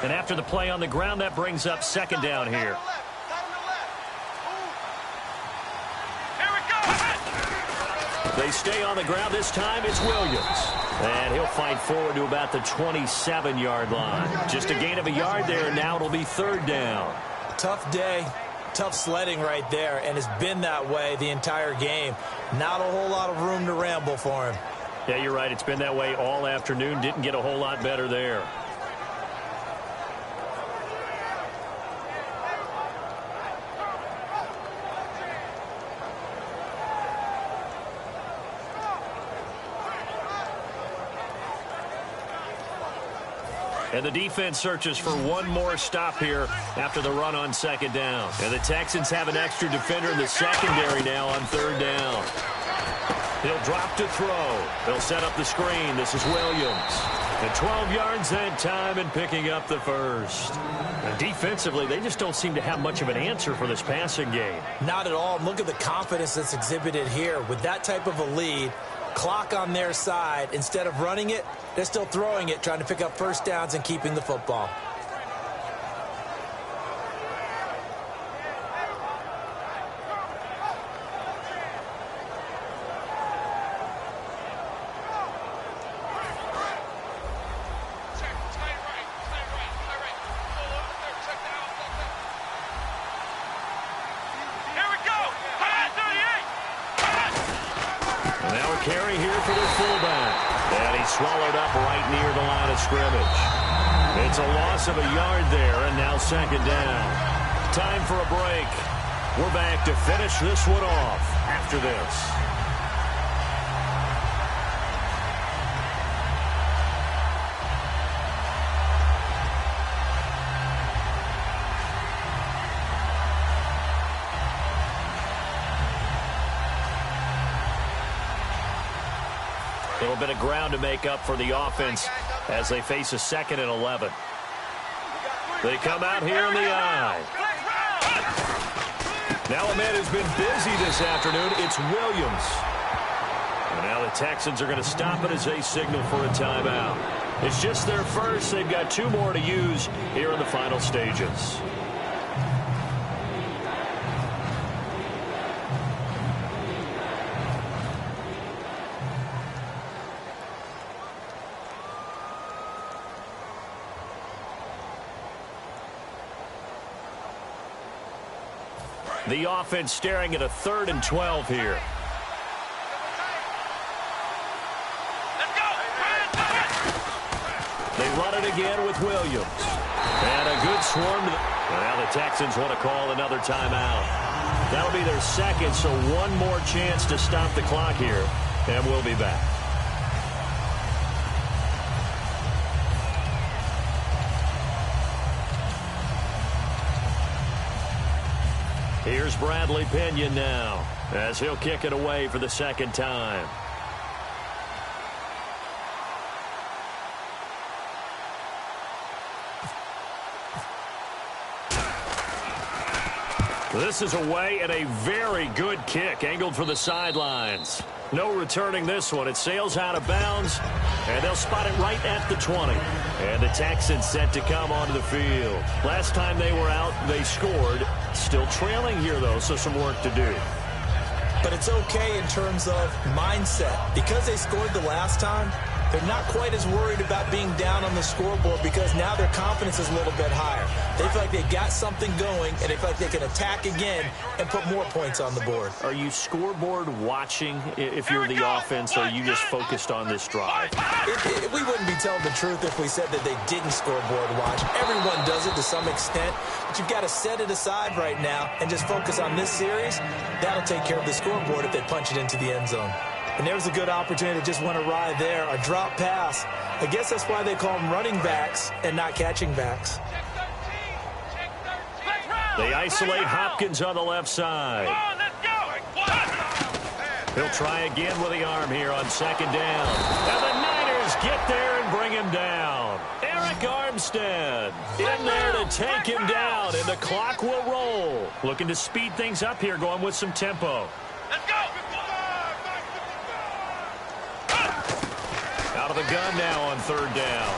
Speaker 4: And after the play on the ground, that brings up 2nd down here. They stay on the ground. This time it's Williams. And he'll fight forward to about the 27-yard line. Just a gain of a yard there, and now it'll be 3rd down.
Speaker 5: Tough day, tough sledding right there, and it's been that way the entire game. Not a whole lot of room to ramble for him.
Speaker 4: Yeah, you're right. It's been that way all afternoon. Didn't get a whole lot better there. And the defense searches for one more stop here after the run on 2nd down. And the Texans have an extra defender in the secondary now on 3rd down. He'll drop to throw. They'll set up the screen. This is Williams. The 12 yards that time and picking up the first. And defensively, they just don't seem to have much of an answer for this passing game.
Speaker 5: Not at all. Look at the confidence that's exhibited here. With that type of a lead, clock on their side, instead of running it, they're still throwing it, trying to pick up first downs and keeping the football.
Speaker 4: Carry here for their fullback. And he's swallowed up right near the line of scrimmage. It's a loss of a yard there, and now second down. Time for a break. We're back to finish this one off after this. A little bit of ground to make up for the offense as they face a 2nd and 11. They come out here in the eye. Now a man who's been busy this afternoon, it's Williams. And now the Texans are going to stop it as they signal for a timeout. It's just their first. They've got 2 more to use here in the final stages. The offense staring at a 3rd and 12 here.
Speaker 6: Let's go.
Speaker 4: They run it again with Williams. And a good swarm. Now the Texans want to call another timeout. That'll be their 2nd, so 1 more chance to stop the clock here. And we'll be back. Here's Bradley Pinion now as he'll kick it away for the 2nd time. This is away and a very good kick angled for the sidelines. No returning this one. It sails out of bounds, and they'll spot it right at the 20. And the Texans set to come onto the field. Last time they were out, they scored. Still trailing here, though, so some work to do.
Speaker 5: But it's okay in terms of mindset. Because they scored the last time, they're not quite as worried about being down on the scoreboard because now their confidence is a little bit higher. They feel like they got something going, and they feel like they can attack again and put more points on the board.
Speaker 4: Are you scoreboard watching if you're the offense, or are you just focused on this drive?
Speaker 5: We wouldn't be telling the truth if we said that they didn't scoreboard watch. Everyone does it to some extent, but you've got to set it aside right now and just focus on this series. That'll take care of the scoreboard if they punch it into the end zone. And there's a good opportunity that just went awry there, a drop pass. I guess that's why they call them running backs and not catching backs.
Speaker 4: They isolate Hopkins on the left side. He'll try again with the arm here on 2nd down. And the Niners get there and bring him down. Eric Armstead in there to take him down, and the clock will roll. Looking to speed things up here, going with some tempo.
Speaker 6: Let's go.
Speaker 4: Out of the gun now on 3rd down.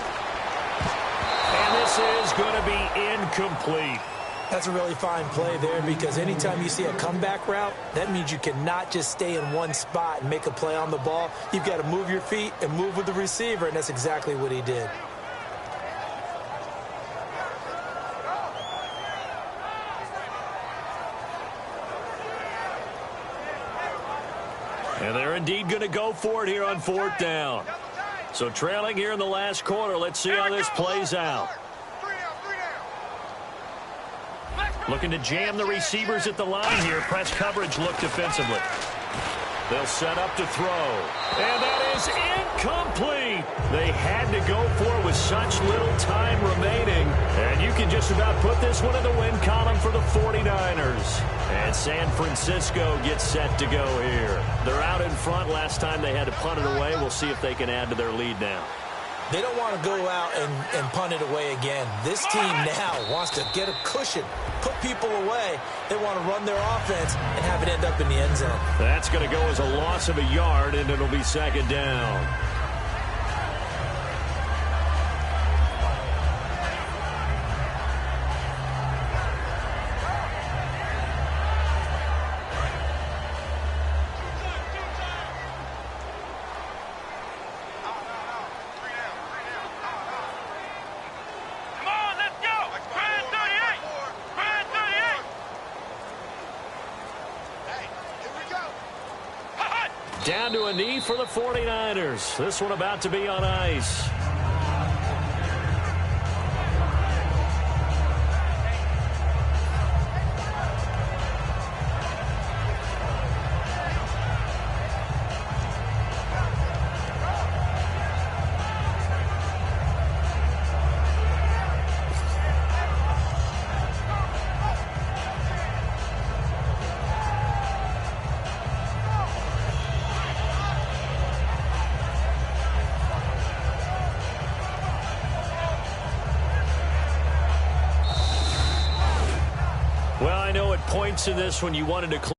Speaker 4: And this is going to be incomplete.
Speaker 5: That's a really fine play there because anytime you see a comeback route, that means you cannot just stay in one spot and make a play on the ball. You've got to move your feet and move with the receiver, and that's exactly what he did.
Speaker 4: And they're indeed going to go for it here on 4th down. So trailing here in the last quarter, let's see how this plays out. Looking to jam the receivers at the line here. Press coverage look defensively. They'll set up to throw. And that is incomplete. They had to go for it with such little time remaining. And you can just about put this one in the win column for the 49ers. And San Francisco gets set to go here. They're out in front. Last time they had to punt it away. We'll see if they can add to their lead now.
Speaker 5: They don't want to go out and punt it away again. This team now wants to get a cushion, put people away. They want to run their offense and have it end up in the end zone.
Speaker 4: That's going to go as a loss of a yard, and it'll be second down. Down to a knee for the 49ers. This one about to be on ice. Well, I know at points in this when you wanted to